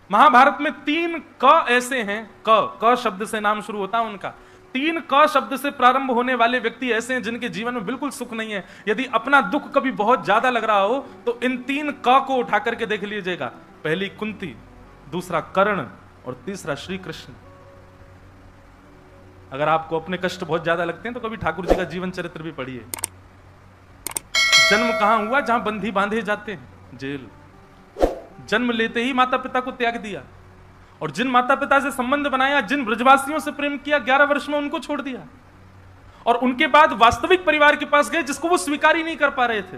महाभारत में 3 क ऐसे हैं, क शब्द से नाम शुरू होता है उनका। 3 क शब्द से प्रारंभ होने वाले व्यक्ति ऐसे हैं जिनके जीवन में बिल्कुल सुख नहीं है। यदि अपना दुख कभी बहुत ज्यादा लग रहा हो तो इन 3 क को उठा करके देख लीजिएगा। पहली कुंती, दूसरा कर्ण और तीसरा श्री कृष्ण। अगर आपको अपने कष्ट बहुत ज्यादा लगते हैं तो कभी ठाकुर जी का जीवन चरित्र भी पढ़िए। जन्म कहां हुआ? जहां बंधी बांधे जाते हैं, जेल। जन्म लेते ही माता पिता को त्याग दिया और जिन माता पिता से संबंध बनाया, जिन ब्रजवासियों से प्रेम किया, 11 वर्ष में उनको छोड़ दिया और उनके बाद वास्तविक परिवार के पास गए जिसको वो स्वीकार ही नहीं कर पा रहे थे।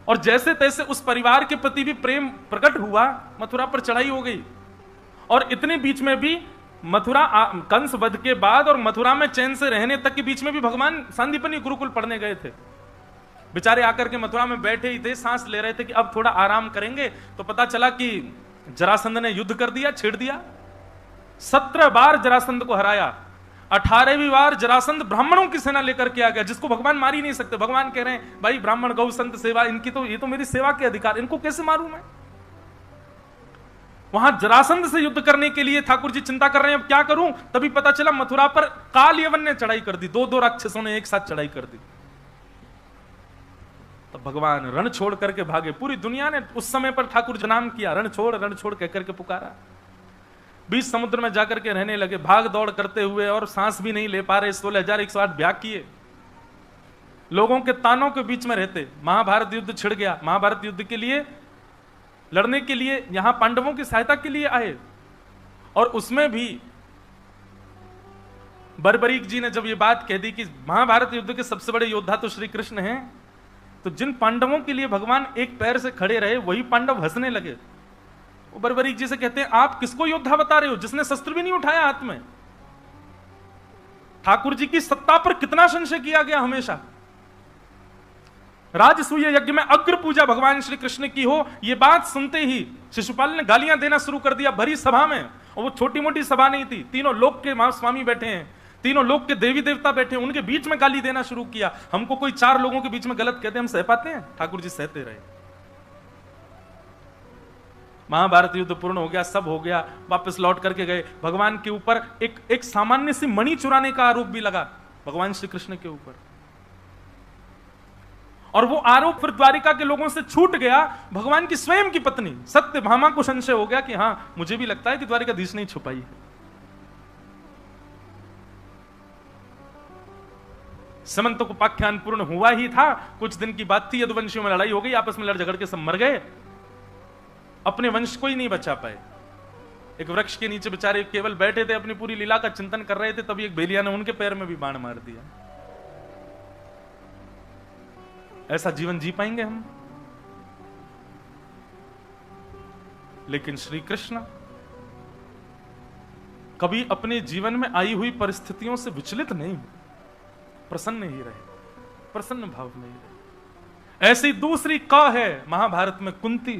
और जैसे तैसे उस परिवार के प्रति भी प्रेम प्रकट हुआ, मथुरा पर चढ़ाई हो गई। और इतने बीच में भी मथुरा कंस वध के बाद और मथुरा में चैन से रहने तक के बीच में भी भगवान सांदीपनी गुरुकुल पढ़ने गए थे। बेचारे आकर के मथुरा में बैठे ही थे, सांस ले रहे थे कि अब थोड़ा आराम करेंगे, तो पता चला कि जरासंध ने युद्ध कर दिया, छेड़ दिया। 17 बार जरासंध को हराया। 18वीं बार जरासंध ब्राह्मणों की सेना लेकर के आ गया, जिसको भगवान मार ही नहीं सकते। भगवान कह रहे हैं भाई ब्राह्मण गौ संत सेवा, इनकी तो ये तो मेरी सेवा के अधिकार, इनको कैसे मारूं मैं? वहां जरासंध से युद्ध करने के लिए ठाकुर जी चिंता कर रहे हैं अब क्या करूं। तभी पता चला मथुरा पर काल यवन ने चढ़ाई कर दी। 2 राक्षसों ने एक साथ चढ़ाई कर दी। तो भगवान रण छोड़ करके भागे। पूरी दुनिया ने उस समय पर ठाकुर जी नाम किया, रण छोड़ कहकर के पुकारा। बीच समुद्र में जाकर के रहने लगे, भाग दौड़ करते हुए, और सांस भी नहीं ले पा रहे। 16,108 ब्याह किए, लोगों के तानों के बीच में रहते। महाभारत युद्ध छिड़ गया। महाभारत युद्ध के लिए लड़ने के लिए यहां पांडवों की सहायता के लिए आए, और उसमें भी बर्बरीक जी ने जब ये बात कह दी कि महाभारत युद्ध के सबसे बड़े योद्धा तो श्री कृष्ण हैं, तो जिन पांडवों के लिए भगवान एक पैर से खड़े रहे वही पांडव हंसने लगे। वो बर्बरीक जी से कहते हैं आप किसको योद्धा बता रहे हो जिसने शस्त्र भी नहीं उठाया हाथ में? ठाकुर जी की सत्ता पर कितना संशय किया गया हमेशा। राजसूय यज्ञ में अग्र पूजा भगवान श्री कृष्ण की हो, यह बात सुनते ही शिशुपाल ने गालियां देना शुरू कर दिया भरी सभा में। और वो छोटी मोटी सभा नहीं थी, तीनों लोक के महास्वामी बैठे हैं, तीनों लोक के देवी देवता बैठे हैं, उनके बीच में गाली देना शुरू किया। हमको कोई 4 लोगों के बीच में गलत कहते हम सह पाते हैं? ठाकुर जी सहते रहे। महाभारत युद्ध पूर्ण हो गया, सब हो गया, वापस लौट करके गए। भगवान के ऊपर एक सामान्य सी मणि चुराने का आरोप भी लगा भगवान श्री कृष्ण के ऊपर, और वो आरोप फिर द्वारिका के लोगों से छूट गया। भगवान की स्वयं की पत्नी सत्यभामा को संशय हो गया कि हां मुझे भी लगता है कि द्वारिकाधीश ने छुपाई है। समंत को पाख्यान पूर्ण हुआ ही था, कुछ दिन की बात थी, यदुवंशियों में लड़ाई हो गई, आपस में लड़ झगड़ के सब मर गए, अपने वंश को ही नहीं बचा पाए। एक वृक्ष के नीचे बेचारे केवल बैठे थे, अपनी पूरी लीला का चिंतन कर रहे थे, तभी एक बेलिया ने उनके पैर में भी बाण मार दिया। ऐसा जीवन जी पाएंगे हम? लेकिन श्री कृष्ण कभी अपने जीवन में आई हुई परिस्थितियों से विचलित नहीं, प्रसन्न ही रहे, प्रसन्न भाव में ही रहे। ऐसी दूसरी क है महाभारत में कुंती।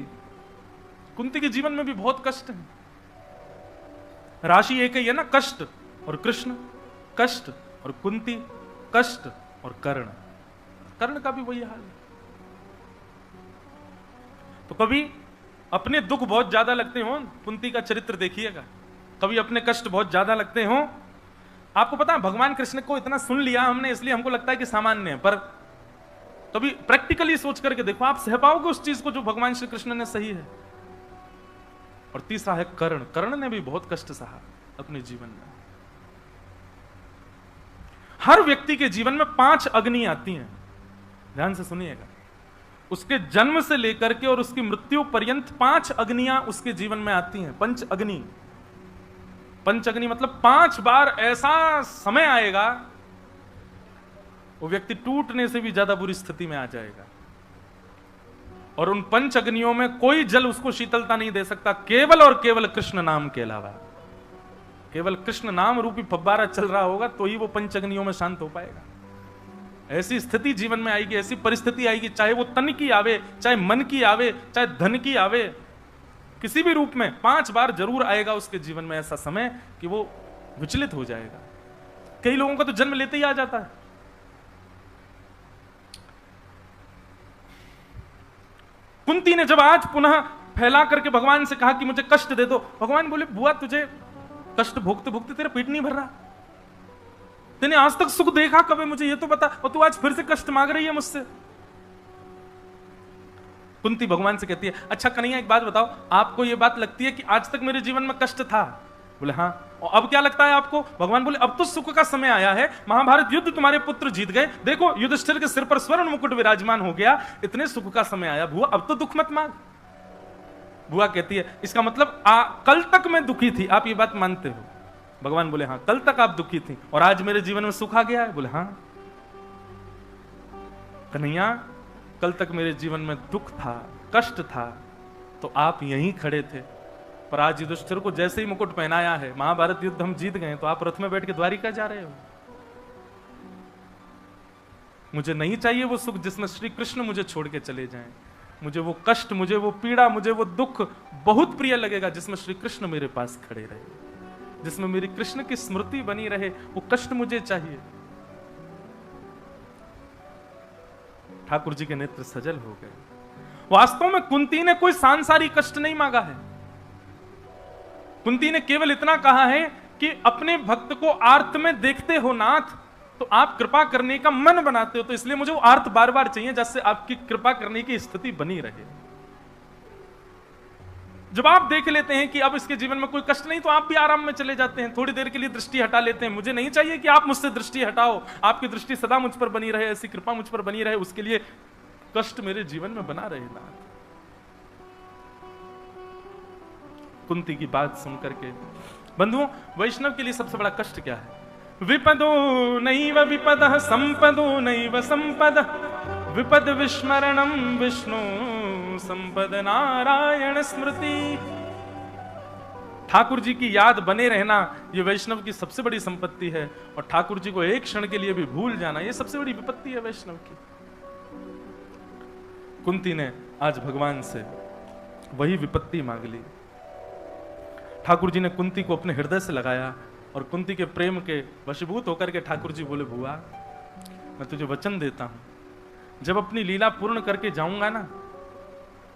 कुंती के जीवन में भी बहुत कष्ट है। राशि एक ही है ना, कष्ट और कृष्ण, कष्ट और कुंती, कष्ट और कर्ण। कर्ण का भी वही हाल है। तो कभी अपने दुख बहुत ज्यादा लगते हो, कुंती का चरित्र देखिएगा, कभी अपने कष्ट बहुत ज्यादा लगते हो। आपको पता है भगवान कृष्ण को इतना सुन लिया हमने, इसलिए हमको लगता है कि सामान्य है, पर कभी प्रैक्टिकली सोच करके देखो, आप सह पाओगे उस चीज को जो भगवान श्री कृष्ण ने सही है। और तीसरा है कर्ण। कर्ण ने भी बहुत कष्ट सहा अपने जीवन में। हर व्यक्ति के जीवन में 5 अग्नि आती हैं, ध्यान से सुनिएगा। उसके जन्म से लेकर के और उसकी मृत्यु पर्यंत 5 अग्नियां उसके जीवन में आती हैं। पंच अग्नि, पंच अग्नि मतलब 5 बार ऐसा समय आएगा वो व्यक्ति टूटने से भी ज्यादा बुरी स्थिति में आ जाएगा। और उन पंच अग्नियों में कोई जल उसको शीतलता नहीं दे सकता, केवल और केवल कृष्ण नाम के अलावा। केवल कृष्ण नाम रूपी फव्वारा चल रहा होगा तो ही वो पंच अग्नियों में शांत हो पाएगा। ऐसी स्थिति जीवन में आएगी, ऐसी परिस्थिति आएगी, चाहे वो तन की आवे, चाहे मन की आवे, चाहे धन की आवे, किसी भी रूप में 5 बार जरूर आएगा उसके जीवन में ऐसा समय कि वो विचलित हो जाएगा। कई लोगों का तो जन्म लेते ही आ जाता है। कुंती ने जब आज पुनः फैला करके भगवान से कहा कि मुझे कष्ट दे दो। भगवान बोले बुआ तुझे कष्ट भोगते भोगते तेरा पेट नहीं भर रहा, तूने आज तक सुख देखा कभी, मुझे ये तो बता, और तू आज फिर से कष्ट मांग रही है मुझसे। कुंती भगवान से कहती है अच्छा कन्हैया एक बात बताओ, आपको ये बात लगती है कि आज तक मेरे जीवन में कष्ट था? बोले हाँ। और अब क्या लगता है आपको? भगवान बोले अब तो सुख का समय आया है, महाभारत युद्ध तुम्हारे पुत्र जीत गए, देखो युधिष्ठिर के सिर पर स्वर्ण मुकुट विराजमान हो गया, इतने सुख का समय आया, बुआ अब तो दुख मत मांग। बुआ कहती है इसका मतलब कल तक मैं दुखी थी, आप ये बात मानते हो? भगवान बोले हाँ, कल तक आप दुखी थी और आज मेरे जीवन में सुख आ गया है? बोले हाँ। कन्हैया कल तक मेरे जीवन में दुख था, कष्ट था, तो आप यहीं खड़े थे, पर आज युधिष्ठिर को जैसे ही मुकुट पहनाया है, महाभारत युद्ध हम जीत गए, तो आप रथ में बैठ के द्वारिका जा रहे हो। मुझे नहीं चाहिए वो सुख जिसमें श्री कृष्ण मुझे छोड़ के चले जाएं, मुझे वो कष्ट, मुझे वो पीड़ा, मुझे वो दुख बहुत प्रिय लगेगा जिसमें श्री कृष्ण मेरे पास खड़े रहे, जिसमें मेरी कृष्ण की स्मृति बनी रहे, वो कष्ट मुझे चाहिए। ठाकुर जी के नेत्र सजल हो गए। वास्तव में कुंती ने कोई सांसारिक कष्ट नहीं मांगा है, कुंती ने केवल इतना कहा है कि अपने भक्त को आर्त में देखते हो नाथ, तो आप कृपा करने का मन बनाते हो, तो इसलिए मुझे वो आर्त बार बार चाहिए जिससे आपकी कृपा करने की स्थिति बनी रहे। जब आप देख लेते हैं कि अब इसके जीवन में कोई कष्ट नहीं, तो आप भी आराम में चले जाते हैं, थोड़ी देर के लिए दृष्टि हटा लेते हैं। मुझे नहीं चाहिए कि आप मुझसे दृष्टि हटाओ, आपकी दृष्टि सदा मुझ पर बनी रहे, ऐसी कृपा मुझ पर बनी रहे, उसके लिए कष्ट मेरे जीवन में बना रहे नाथ। कुंती की बात सुनकर के बंधुओं, वैष्णव के लिए सबसे बड़ा कष्ट क्या है? विपदो नैव विपदः संपदो नैव संपदः, विपद विस्मरणम विष्णु संपद नारायण स्मृति। ठाकुर जी की याद बने रहना ये वैष्णव की सबसे बड़ी संपत्ति है, और ठाकुर जी को एक क्षण के लिए भी भूल जाना ये सबसे बड़ी विपत्ति है वैष्णव की। कुंती ने आज भगवान से वही विपत्ति मांग ली। ठाकुर जी ने कुंती को अपने हृदय से लगाया और कुंती के प्रेम के वशीभूत होकर के ठाकुर जी बोले बुआ मैं तुझे वचन देता हूं, जब अपनी लीला पूर्ण करके जाऊंगा ना,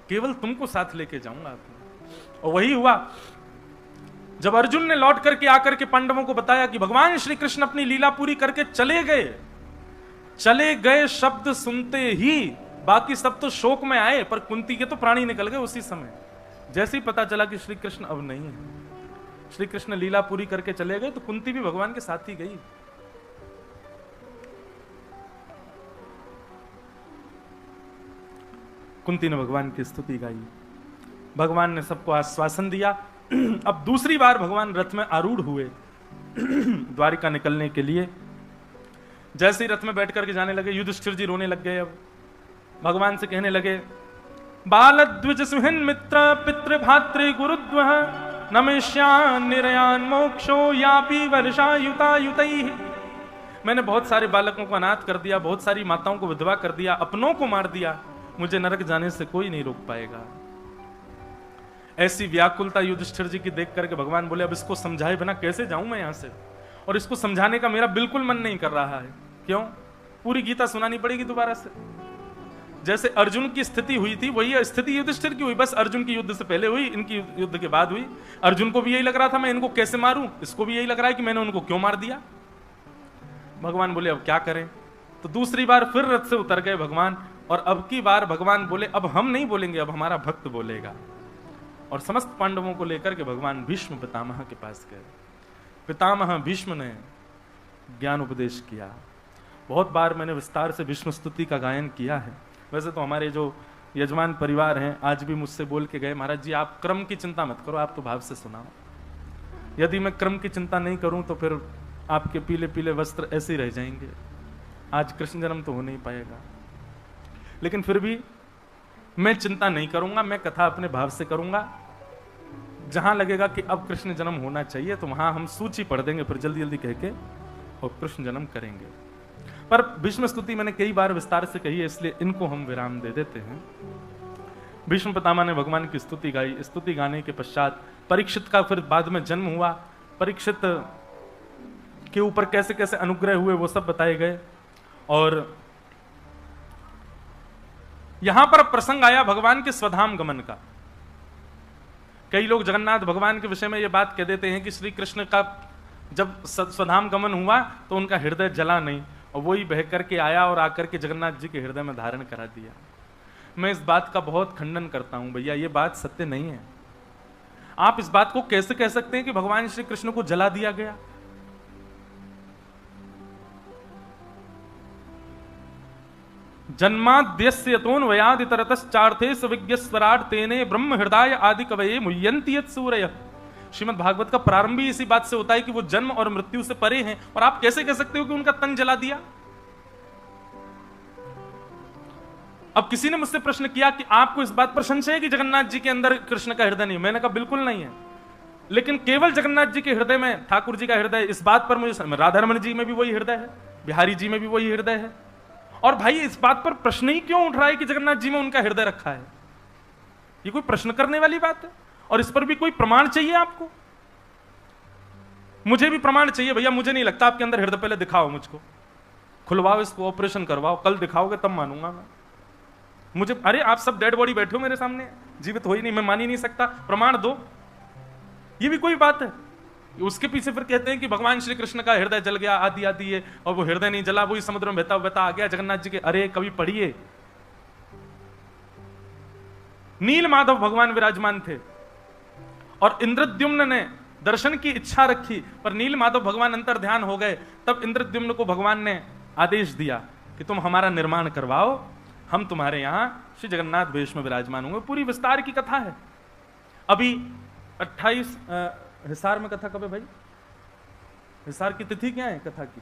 केवल तुमको साथ लेके जाऊंगा अपने। और वही हुआ। जब अर्जुन ने लौट करके आकर के पांडवों को बताया कि भगवान श्री कृष्ण अपनी लीला पूरी करके चले गए शब्द सुनते ही बाकी सब तो शोक में आए, पर कुंती के तो प्राणी निकल गए उसी समय। जैसे ही पता चला कि श्री कृष्ण अब नहीं है, श्री कृष्ण लीला पूरी करके चले गए, तो कुंती भी भगवान के साथ ही गई। कुंती ने भगवान की स्तुति गाई, भगवान ने सबको आश्वासन दिया। अब दूसरी बार भगवान रथ में आरूढ़ हुए द्वारिका निकलने के लिए। जैसे ही रथ में बैठ करके जाने लगे, युधिष्ठिर जी रोने लग गए। अब भगवान से कहने लगे बालद्विज सुहन मित्र पितृ भातृ गुरुद्वः नमेश्यान निरयान मोक्षो यापि वर्षायुता युतैः। मैंने बहुत सारे बालकों को अनाथ कर दिया, बहुत सारी माताओं को विधवा कर दिया, अपनों को मार दिया, मुझे नरक जाने से कोई नहीं रोक पाएगा। ऐसी व्याकुलता युधिष्ठिर जी की देख करके भगवान बोले अब इसको समझाए बिना कैसे जाऊं मैं यहां से, और इसको समझाने का मेरा बिल्कुल मन नहीं कर रहा है। क्यों? पूरी गीता सुनानी पड़ेगी दोबारा से। जैसे अर्जुन की स्थिति हुई थी वही स्थिति युधिष्ठिर की हुई, बस अर्जुन की युद्ध से पहले हुई, इनकी युद्ध के बाद हुई। अर्जुन को भी यही लग रहा था मैं इनको कैसे मारूं, इसको भी यही लग रहा है कि मैंने उनको क्यों मार दिया। भगवान बोले अब क्या करें, तो दूसरी बार फिर रथ से उतर गए भगवान, और अब की बार भगवान बोले अब हम नहीं बोलेंगे, अब हमारा भक्त बोलेगा। और समस्त पांडवों को लेकर के भगवान भीष्म पितामह के पास गए। पितामह भीष्म ने ज्ञान उपदेश किया। बहुत बार मैंने विस्तार से भीष्म स्तुति का गायन किया है। वैसे तो हमारे जो यजमान परिवार हैं आज भी मुझसे बोल के गए महाराज जी आप क्रम की चिंता मत करो, आप तो भाव से सुनाओ। यदि मैं क्रम की चिंता नहीं करूं तो फिर आपके पीले पीले वस्त्र ऐसे ही रह जाएंगे, आज कृष्ण जन्म तो हो नहीं पाएगा। लेकिन फिर भी मैं चिंता नहीं करूंगा, मैं कथा अपने भाव से करूंगा। जहां लगेगा कि अब कृष्ण जन्म होना चाहिए तो वहां हम सूची पढ़ देंगे फिर जल्दी जल्दी कह के, और कृष्ण जन्म करेंगे। पर भीष्म स्तुति मैंने कई बार विस्तार से कही है, इसलिए इनको हम विराम दे देते हैं। भीष्म पितामह ने भगवान की स्तुति गाई। स्तुति गाने के पश्चात परीक्षित का फिर बाद में जन्म हुआ, परीक्षित के ऊपर कैसे कैसे अनुग्रह हुए वो सब बताए गए। और यहां पर प्रसंग आया भगवान के स्वधाम गमन का। कई लोग जगन्नाथ भगवान के विषय में ये बात कह देते हैं कि श्री कृष्ण का जब स्वधाम गमन हुआ तो उनका हृदय जला नहीं, और वही बह करके आया और आकर के जगन्नाथ जी के हृदय में धारण करा दिया। मैं इस बात का बहुत खंडन करता हूं भैया, ये बात सत्य नहीं है। आप इस बात को कैसे कह सकते हैं कि भगवान श्री कृष्ण को जला दिया गया? जन्माद्यस्य यतोऽन्वयादितरतश्चार्थेषु विज्ञस्वराट् तेने ब्रह्म हृदय आदि कवये मुह्यन्ति यत् सूरयः। श्रीमद् भागवत का प्रारंभ ही इसी बात से होता है कि वो जन्म और मृत्यु से परे हैं, और आप कैसे कह सकते हो कि उनका तन जला दिया? अब किसी ने मुझसे प्रश्न किया कि आपको इस बात पर संशय है कि जगन्नाथ जी के अंदर कृष्ण का हृदय नहीं? मैंने कहा बिल्कुल नहीं है, लेकिन केवल जगन्नाथ जी के हृदय में ठाकुर जी का हृदय, इस बात पर मुझे राधारमण जी में भी वही हृदय है, बिहारी जी में भी वही हृदय है। और भाई इस बात पर प्रश्न ही क्यों उठ रहा है कि जगन्नाथ जी में उनका हृदय रखा है? ये कोई प्रश्न करने वाली बात है? और इस पर भी कोई प्रमाण चाहिए आपको? मुझे भी प्रमाण चाहिए भैया, मुझे नहीं लगता आपके अंदर हृदय। पहले दिखाओ मुझको, खुलवाओ इसको, ऑपरेशन करवाओ, कल दिखाओगे तब मानूंगा मैं। मुझे, अरे आप सब डेड बॉडी बैठे हो मेरे सामने, जीवित हो ही नहीं, मैं मान ही नहीं सकता, प्रमाण दो। ये भी कोई बात है? उसके पीछे फिर कहते हैं कि भगवान श्री कृष्ण का हृदय जल गया, आदि आदि है, और वो हृदय नहीं जला, वही समुद्र में बहता बहता आ गया जगन्नाथ जी के। अरे कभी पढ़िए, नील माधव भगवान विराजमान थे और इंद्रद्युम्न ने दर्शन की इच्छा रखी, पर नील माधव भगवान अंतर ध्यान हो गए। तब इंद्रद्युम्न को भगवान ने आदेश दिया कि तुम हमारा निर्माण करवाओ, हम तुम्हारे यहां श्री जगन्नाथ वेश में विराजमान होंगे। पूरी विस्तार की कथा है। अभी 28 हिसार में कथा कब है भाई? हिसार की तिथि क्या है कथा की?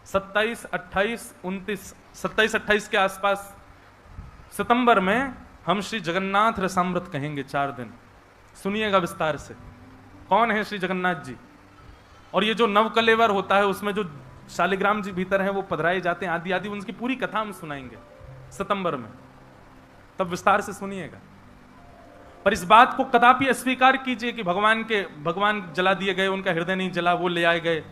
27, 28, 29, 27, 28 के आसपास सितंबर में हम श्री जगन्नाथ रसामृत कहेंगे 4 दिन। सुनिएगा विस्तार से, कौन है श्री जगन्नाथ जी। और ये जो नवकलेवर होता है उसमें जो शालिग्राम जी भीतर हैं वो पधराए जाते हैं, आदि आदि, उनकी पूरी कथा हम सुनाएंगे सितंबर में, तब विस्तार से सुनिएगा। पर इस बात को कदापि अस्वीकार कीजिए कि भगवान जला दिए गए, उनका हृदय नहीं जला, वो ले आए गए।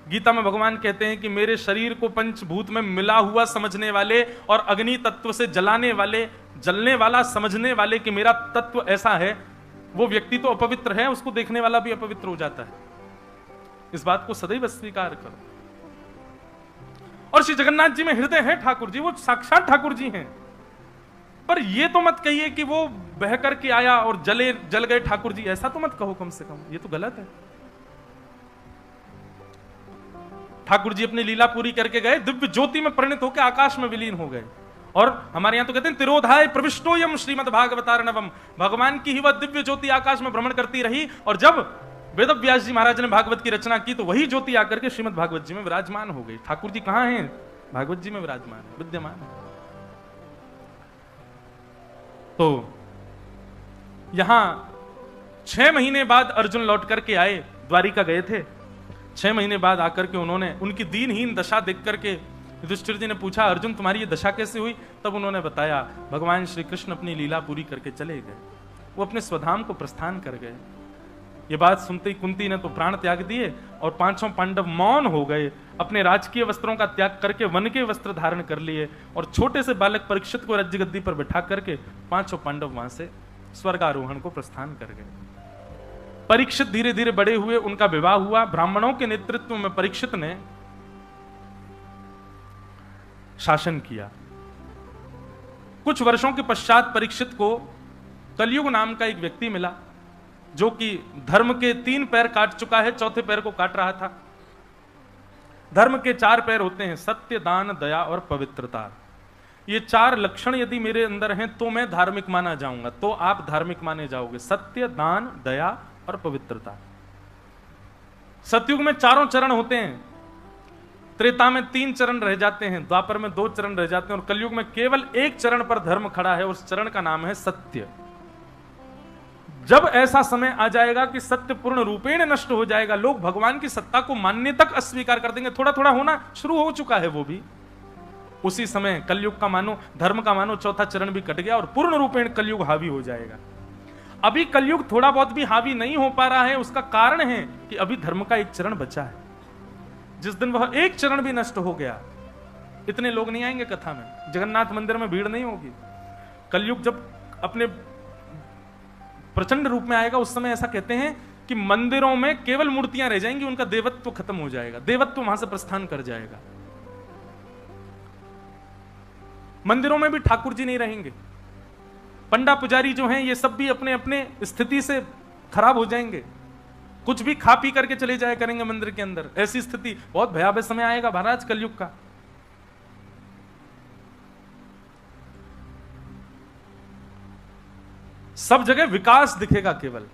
गीता में भगवान कहते हैं कि मेरे शरीर को पंचभूत में मिला हुआ समझने वाले और अग्नि तत्व से जलाने वाले, जलने वाला समझने वाले कि मेरा तत्व ऐसा है, वो व्यक्ति तो अपवित्र है, उसको देखने वाला भी अपवित्र हो जाता है। इस बात को सदैव स्वीकार करो। और श्री जगन्नाथ जी में हृदय है ठाकुर जी, वो साक्षात ठाकुर जी हैं। पर ये तो मत कहिए कि वो बह करके आया और जल गए ठाकुर जी, ऐसा तो मत कहो कम से कम, ये तो गलत है। ठाकुर जी अपनी लीला पूरी करके गए, दिव्य ज्योति में परिणत होकर आकाश में विलीन हो गए। और हमारे यहां तो कहते हैं तिरोधाय प्रविष्टोयम श्रीमद् भागवतार्णवम, भगवान की ही वह दिव्य ज्योति आकाश में भ्रमण करती रही, और जब वेद व्यास जी महाराज ने भागवत की रचना की तो वही ज्योति आकर के श्रीमद् भागवत जी में विराजमान हो गई। ठाकुर जी कहां हैं? भागवत जी में विराजमान है, विद्यमान है। तो यहां 6 महीने बाद अर्जुन लौट करके आए, द्वारिका गए थे। 6 महीने बाद आकर के उन्होंने उनकी दीनहीन दशा देख करके युधिष्ठिर जी ने पूछा, अर्जुन तुम्हारी ये दशा कैसे हुई? तब उन्होंने बताया, भगवान श्री कृष्ण अपनी लीला पूरी करके चले गए, वो अपने स्वधाम को प्रस्थान कर गए। ये बात सुनते ही कुंती ने तो प्राण त्याग दिए और 5 पांडव मौन हो गए, अपने राजकीय वस्त्रों का त्याग करके वन के वस्त्र धारण कर लिए, और छोटे से बालक परीक्षित को राज्य गद्दी पर बैठा करके 5 पांडव वहां से स्वर्गारोहण को प्रस्थान कर गए। परीक्षित धीरे धीरे बड़े हुए, उनका विवाह हुआ। ब्राह्मणों के नेतृत्व में परीक्षित ने शासन किया। कुछ वर्षों के पश्चात परीक्षित को कलयुग नाम का एक व्यक्ति मिला, जो कि धर्म के 3 पैर काट चुका है, 4थे पैर को काट रहा था। धर्म के 4 पैर होते हैं, सत्य, दान, दया और पवित्रता। ये 4 लक्षण यदि मेरे अंदर हैं तो मैं धार्मिक माना जाऊंगा, तो आप धार्मिक माने जाओगे। सत्य, दान, दया और पवित्रता। सतयुग में 4 चरण होते हैं, त्रेता में 3 चरण रह जाते हैं, द्वापर में 2 चरण रह जाते हैं, और कलयुग में केवल 1 चरण पर धर्म खड़ा है, उस चरण का नाम है सत्य। जब ऐसा समय आ जाएगा कि सत्य पूर्ण रूपेण नष्ट हो जाएगा, लोग भगवान की सत्ता को मानने तक अस्वीकार कर देंगे, थोड़ा थोड़ा होना शुरू हो चुका है वो भी, उसी समय कलयुग का मानो, धर्म का मानो 4था चरण भी कट गया और पूर्ण रूपेण कलयुग हावी हो जाएगा। अभी कलयुग थोड़ा बहुत भी हावी नहीं हो पा रहा है, उसका कारण है कि अभी धर्म का 1 चरण बचा है। जिस दिन वह 1 चरण भी नष्ट हो गया, इतने लोग नहीं आएंगे कथा में, जगन्नाथ मंदिर में भीड़ नहीं होगी। कलयुग जब अपने प्रचंड रूप में आएगा, उस समय ऐसा कहते हैं कि मंदिरों में केवल मूर्तियां रह जाएंगी, उनका देवत्व खत्म हो जाएगा, देवत्व वहां से प्रस्थान कर जाएगा। मंदिरों में भी ठाकुर जी नहीं रहेंगे, पंडा पुजारी जो हैं ये सब भी अपने अपने स्थिति से खराब हो जाएंगे, कुछ भी खा पी करके चले जाया करेंगे मंदिर के अंदर। ऐसी स्थिति, बहुत भयावह समय आएगा महाराज कलयुग का। सब जगह विकास दिखेगा, केवल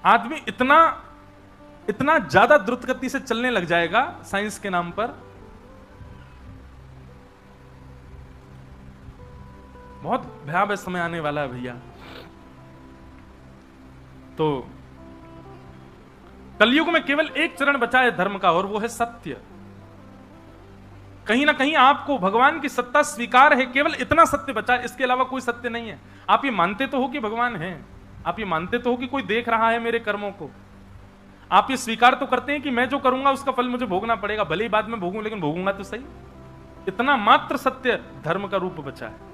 आदमी इतना इतना ज्यादा द्रुत गति से चलने लग जाएगा साइंस के नाम पर, बहुत भयावह समय आने वाला है भैया। तो कलयुग में केवल एक चरण बचा है धर्म का, और वो है सत्य। कहीं ना कहीं आपको भगवान की सत्ता स्वीकार है, केवल इतना सत्य बचा है, इसके अलावा कोई सत्य नहीं है। आप ये मानते तो हो कि भगवान है, आप ये मानते तो हो कि कोई देख रहा है मेरे कर्मों को, आप ये स्वीकार तो करते हैं कि मैं जो करूंगा उसका फल मुझे भोगना पड़ेगा, भले ही बाद में भोगूं लेकिन भोगूंगा तो सही। इतना मात्र सत्य धर्म का रूप बचा है।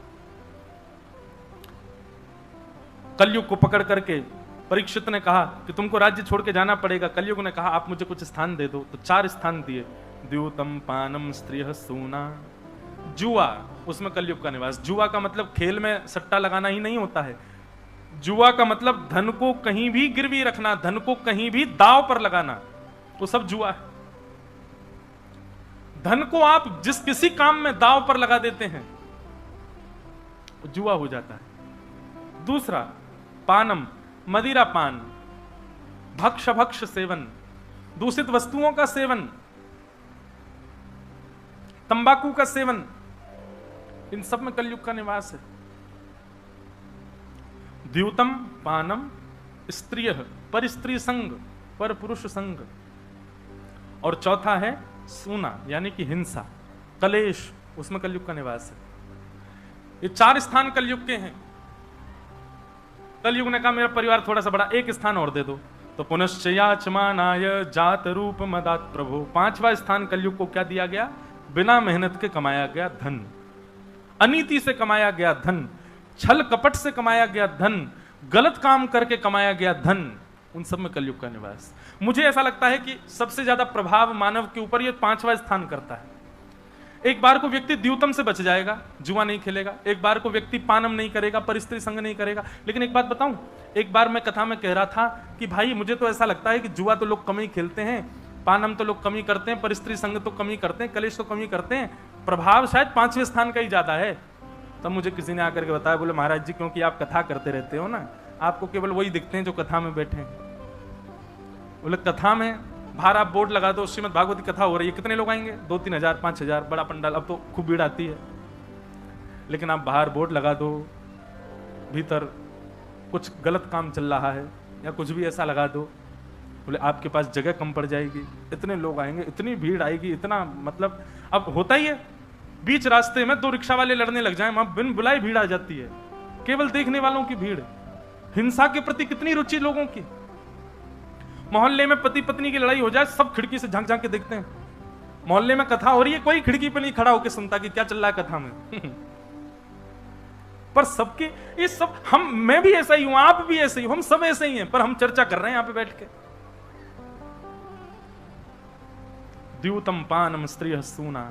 कलयुग को पकड़ करके परीक्षित ने कहा कि तुमको राज्य छोड़ के जाना पड़ेगा। कलयुग ने कहा आप मुझे कुछ स्थान दे दो, तो 4 स्थान दिए। द्यूतम पानम स्त्रिय सूना, जुआ, उसमें कलयुग का निवास। जुआ का मतलब खेल में सट्टा लगाना ही नहीं होता है, जुआ का मतलब धन को कहीं भी गिरवी रखना, धन को कहीं भी दांव पर लगाना, वो सब जुआ है। धन को आप जिस किसी काम में दांव पर लगा देते हैं जुआ हो जाता है। दूसरा पानम, मदिरा पान, भक्ष भक्ष सेवन, दूषित वस्तुओं का सेवन, तंबाकू का सेवन, इन सब में कलयुग का निवास है। द्यूतम पानम स्त्रिय, पर स्त्री संग, पर पुरुष संग, और चौथा है सूना यानी कि हिंसा, कलेश, उसमें कलयुग का निवास है। ये 4 स्थान कलयुग के हैं। कलयुग ने कहा मेरा परिवार थोड़ा सा बड़ा, एक स्थान और दे दो, तो पुनश्च याचमानाय जात रूप मदात प्रभु। 5वां स्थान कलयुग को क्या दिया गया? बिना मेहनत के कमाया गया धन, अनीति से कमाया गया धन, छल कपट से कमाया गया धन, गलत काम करके कमाया गया धन, उन सब में कलयुग का निवास। मुझे ऐसा लगता है कि सबसे ज्यादा प्रभाव मानव के ऊपर ये 5वां स्थान करता है। एक बार को व्यक्ति द्यूतम से बच जाएगा, जुआ नहीं खेलेगा, एक बार को व्यक्ति पानम नहीं करेगा, पर स्त्री संग नहीं करेगा। लेकिन एक बात बताऊं, एक बार मैं कथा में कह रहा था कि भाई मुझे तो ऐसा लगता है कि जुआ तो लोग कम ही खेलते हैं, पानम तो लोग कम ही करते हैं, पर स्त्री संग तो कम ही करते हैं, कलेश तो कम ही करते हैं, प्रभाव शायद 5वें स्थान का ही ज्यादा है। तब मुझे किसी ने आकर के बताया, बोले महाराज जी क्योंकि आप कथा करते रहते हो ना, आपको केवल वही दिखते हैं जो कथा में बैठे हैं। बोले कथा में बाहर आप बोर्ड लगा दो, श्रीमद् भागवत की कथा हो रही है, कितने लोग आएंगे? 2-3 हजार, 5 हजार, बड़ा पंडाल, अब तो खूब भीड़ आती है। लेकिन आप बाहर बोर्ड लगा दो, भीतर कुछ गलत काम चल रहा है या कुछ भी ऐसा लगा दो, बोले आपके पास जगह कम पड़ जाएगी, इतने लोग आएंगे, इतनी भीड़ आएगी, इतना मतलब अब होता ही है। बीच रास्ते में 2 रिक्शा वाले लड़ने लग जाएं, वहां बिन बुलाए भीड़ आ जाती है, केवल देखने वालों की भीड़। हिंसा के प्रति कितनी रुचि लोगों की। मोहल्ले में पति पत्नी की लड़ाई हो जाए, सब खिड़की से झांक झांक के देखते हैं। मोहल्ले में कथा हो रही है, कोई खिड़की पे नहीं खड़ा होकर सुनता कि क्या चल रहा है कथा में। पर सबके ये सब, मैं भी ऐसा ही हूं, आप भी ऐसे ही हो, हम सब ऐसे ही हैं, पर हम चर्चा कर रहे हैं यहां पे बैठ के। द्यूतम पानम स्त्रिय सूना।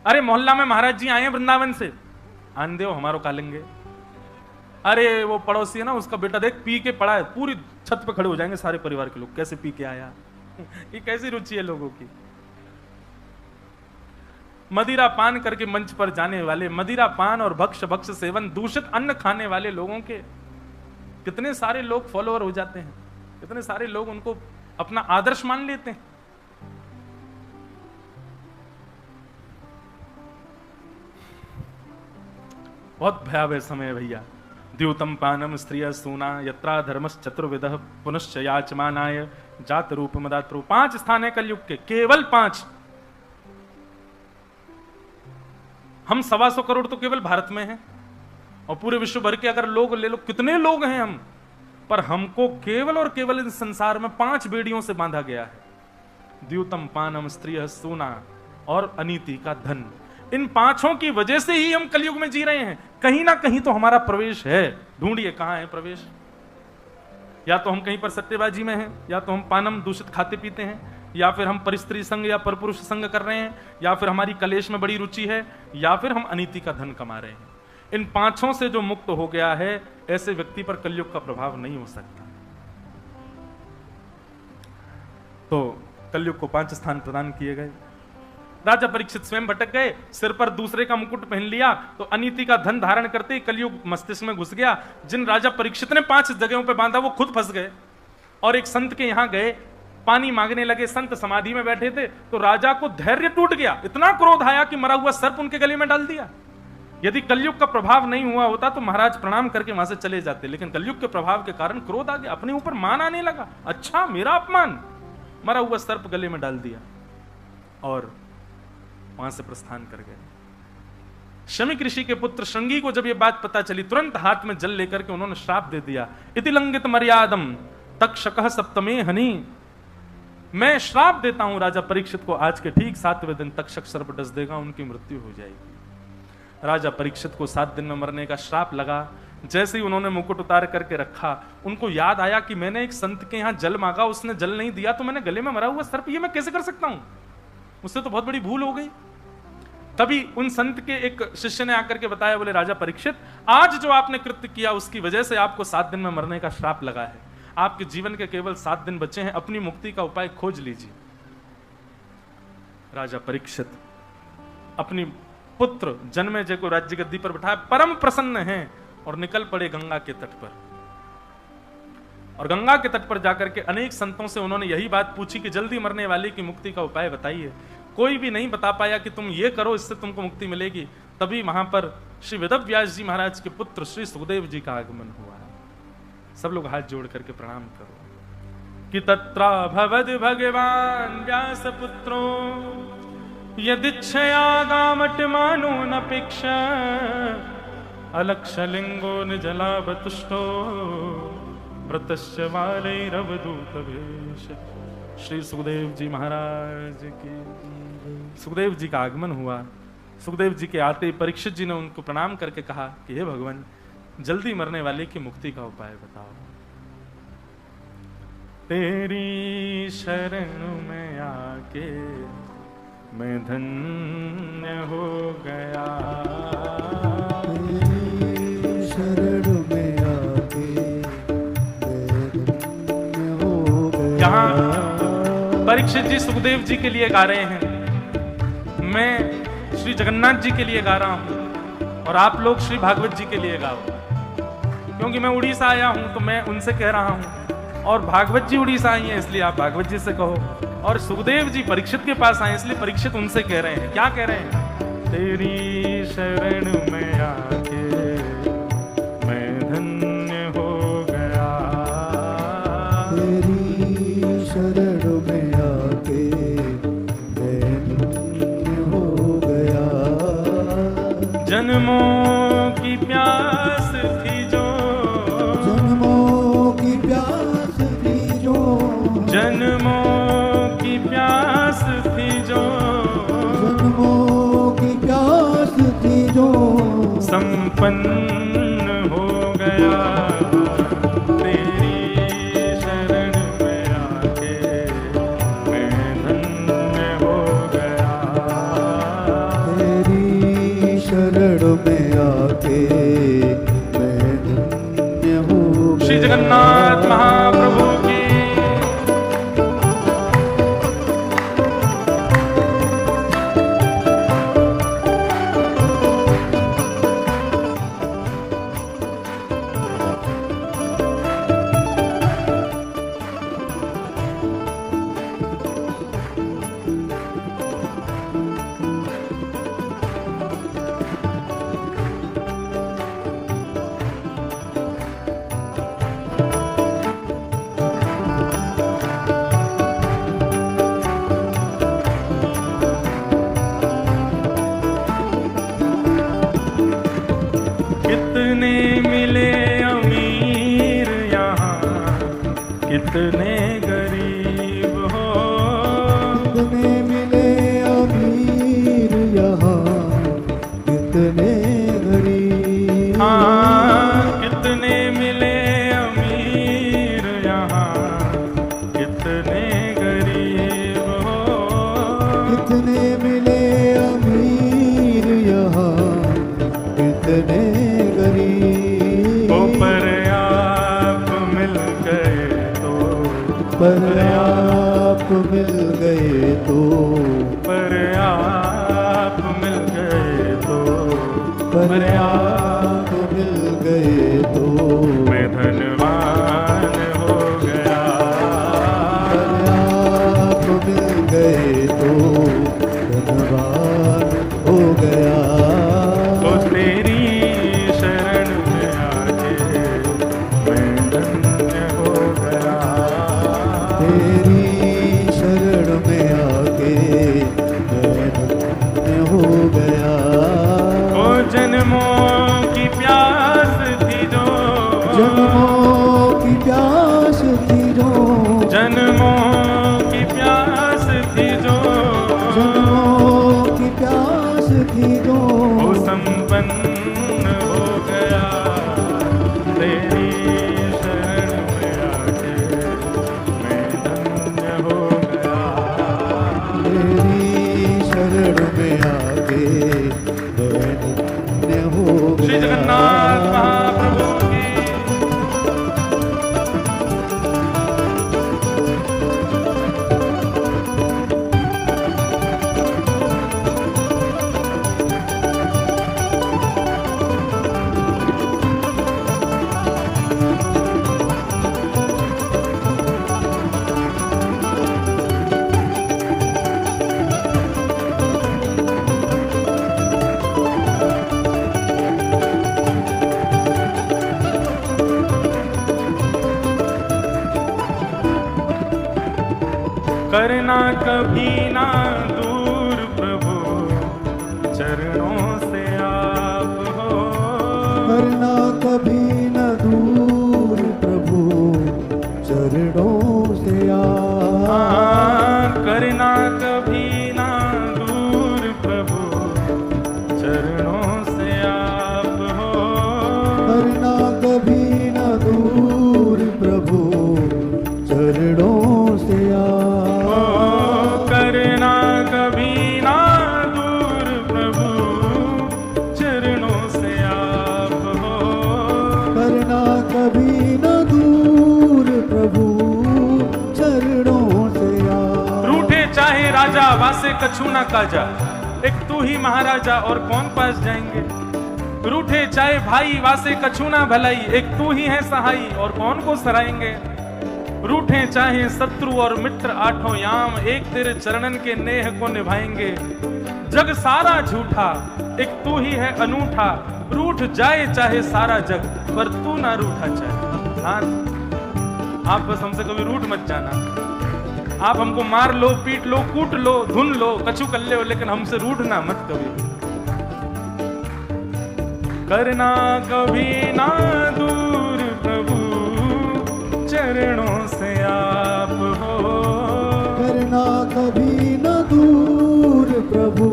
अरे मोहल्ला में महाराज जी आए हैं वृंदावन से, आन दो हमारो कालेंगे। अरे वो पड़ोसी है ना, उसका बेटा देख पी के पड़ा है, पूरी छत पे खड़े हो जाएंगे सारे परिवार के लोग, कैसे पी के आया। ये कैसी रुचि है लोगों की। मदिरा पान करके मंच पर जाने वाले, मदिरा पान और भक्ष भक्ष सेवन, दूषित अन्न खाने वाले लोगों के कितने सारे लोग फॉलोअर हो जाते हैं, कितने सारे लोग उनको अपना आदर्श मान लेते हैं। बहुत भयावह समय है भैया। द्यूतम पानम स्त्रिय सूना, यत्रा धर्मस चतुर्विधः, पुनश्च याचमानाय जात रूप मदात प्रभु। 5 स्थान है कलयुग के, केवल 5। हम 125 करोड़ तो केवल भारत में हैं, और पूरे विश्व भर के अगर लोग ले लो, कितने लोग हैं हम, पर हमको केवल और केवल इस संसार में 5 बेड़ियों से बांधा गया है। द्यूतम पानम स्त्रिय सूना और अनीति का धन। इन पांचों की वजह से ही हम कलयुग में जी रहे हैं। कहीं ना कहीं तो हमारा प्रवेश है, ढूंढिए कहां है प्रवेश। या तो हम कहीं पर सट्टेबाजी में हैं, या तो हम पानम दूषित खाते पीते हैं, या फिर हम परिस्त्री संग या परपुरुष संग कर रहे हैं, या फिर हमारी कलेश में बड़ी रुचि है, या फिर हम अनीति का धन कमा रहे हैं। इन पांचों से जो मुक्त हो गया है, ऐसे व्यक्ति पर कलयुग का प्रभाव नहीं हो सकता। तो कलयुग को 5 स्थान प्रदान किए गए। राजा परीक्षित स्वयं भटक गए, सिर पर दूसरे का मुकुट पहन लिया, तो अनीति का धन धारण करते ही कलयुग मस्तिष्क में घुस गया। जिन राजा परीक्षित ने 5 जगहों पे बांधा, वो खुद फंस गए और एक संत के यहां गए, पानी मांगने लगे। संत समाधि में बैठे थे, तो राजा को धैर्य टूट गया, इतना क्रोध आया कि मरा हुआ सर्प उनके गले में डाल दिया। यदि कलयुग का प्रभाव नहीं हुआ होता तो महाराज प्रणाम करके वहां से चले जाते, लेकिन कलयुग के प्रभाव के कारण क्रोध आ गया, अपने ऊपर मान आने लगा। अच्छा, मेरा अपमान, मरा हुआ सर्प गले में डाल दिया और वहां से प्रस्थान कर गए। शमीक ऋषि के पुत्र श्रृंगी को जब यह बात पता चली, तुरंत हाथ में जल लेकर के उन्होंने श्राप दे दिया। इति लंघित मर्यादम तक्षकः सप्तमे हनि। मैं श्राप देता हूं राजा परीक्षित को, आज के ठीक 7वें दिन तक्षक सर्प डस देगा, उनकी मृत्यु हो जाएगी। राजा परीक्षित को 7 दिन में मरने का श्राप लगा। जैसे ही उन्होंने मुकुट उतार करके रखा, उनको याद आया कि मैंने एक संत के यहां जल मांगा, उसने जल नहीं दिया, तो मैंने गले में मरा हुआ सर्प ये मैं कैसे कर सकता हूं, मुझसे तो बहुत बड़ी भूल हो गई। तभी उन संत के एक शिष्य ने आकर के बताया, बोले राजा परीक्षित, आज जो आपने कृत्य किया उसकी वजह से आपको 7 दिन में मरने का श्राप लगा है। आपके जीवन के केवल 7 दिन बचे हैं, अपनी मुक्ति का उपाय खोज लीजिए। राजा परीक्षित अपनी पुत्र जन्मेजय को राज्य गद्दी पर बिठाया, परम प्रसन्न हैं और निकल पड़े गंगा के तट पर। और गंगा के तट पर जाकर के अनेक संतों से उन्होंने यही बात पूछी कि जल्दी मरने वाले की मुक्ति का उपाय बताइए। कोई भी नहीं बता पाया कि तुम ये करो, इससे तुमको मुक्ति मिलेगी। तभी वहां पर श्री वेदव्यास जी महाराज के पुत्र श्री सुखदेव जी का आगमन हुआ। सब लोग हाथ जोड़ करके प्रणाम करो कि तत्रा भवद भगवान व्यास पुत्रो यदिच्छया गामट मानो नपेक्ष अलक्ष लिंगो निजलाभतुष्टो व्रतश्च वालैरवधूत वेश। श्री सुखदेव जी महाराज की। सुखदेव जी का आगमन हुआ। सुखदेव जी के आते परीक्षित जी ने उनको प्रणाम करके कहा कि हे भगवान, जल्दी मरने वाले की मुक्ति का उपाय बताओ। तेरी शरण में आके मैं धन्य हो गया, तेरी शरण में आके मैं धन्य हो गया। यहाँ परीक्षित जी सुखदेव जी के लिए गा रहे हैं, मैं श्री जगन्नाथ जी के लिए गा रहा हूं और आप लोग श्री भागवत जी के लिए गाओ। क्योंकि मैं उड़ीसा आया हूं तो मैं उनसे कह रहा हूं, और भागवत जी उड़ीसा आई हैं इसलिए आप भागवत जी से कहो, और सुखदेव जी परीक्षित के पास आए इसलिए परीक्षित उनसे कह रहे हैं। क्या कह रहे हैं? तेरी शरण में आके मैं धन्य हो गया, तेरी शरण में आके मैं धन्य हो गया। जन्मों की प्यास थी जो, जन्मों की प्यास थी जो, जन्मों की प्यास थी जो, जन्मों की प्यास थी जो, संपन्न हो गया। तेरी शरण में आके मैं धन्य हो गया, तेरी शरण में आके मैं धन्य हो गया। श्री जगन्नाथ महाप्रभु की। कितने गरीब हो, कितने मिले अमीर यहाँ, पर आप मिल गए तो, पर आप मिल गए तो, पर आप मिल गए तो मैं धनवान हो गया। पर आप मिल गए तो धनवान हो गया। तो तेरी शरण में आके मैं धन्य हो गया। तेरी शरण में आके मैं धन्य हो गया। ओ जन्मों की प्यास थी जो, जन्मों की प्यास थी जो, जन्मों की प्यास थी जो, जन्मों की प्यास थी जो वो संपन्न हो गया। तेरी शरण में आके मैं धन्य हो गया। तेरी शरण में आके मैं धन्य हो गया। श्री जगन्नाथ महाप्रभु की। करना कभी ना दूर प्रभु चरणों से आप हो। करना कभी न दूर प्रभु चरणों से आप। करना कभी ना दूर प्रभु चरणों से आप हो। करना कभी न दूर प्रभु चरणों से आप। करना कभी ना दूर प्रभु चरणों से आप हो। करना कभी न दूर प्रभु चरणों से आप। रूठे चाहे राजा वासे कछु ना काजा, एक तू ही महाराजा और कौन पास जाएंगे। रूठे चाहे भाई वासे कछु ना भलाई, एक तू ही है सहाई और कौन को सराएंगे। रूठे चाहे शत्रु और मित्र आठों याम, एक तेरे चरणन के नेह को निभाएंगे। जग सारा झूठा एक तू ही है अनूठा, रूठ जाए चाहे सारा जग पर तू ना रूठा चाहे। हाँ, आप बस हमसे कभी रूठ मत जाना। आप हमको मार लो, पीट लो, कूट लो, धुन लो, कछु कर ले हो, लेकिन हमसे रूठना मत कभी। करना कभी ना दूर प्रभु चरणों से आप हो। करना कभी न दूर प्रभु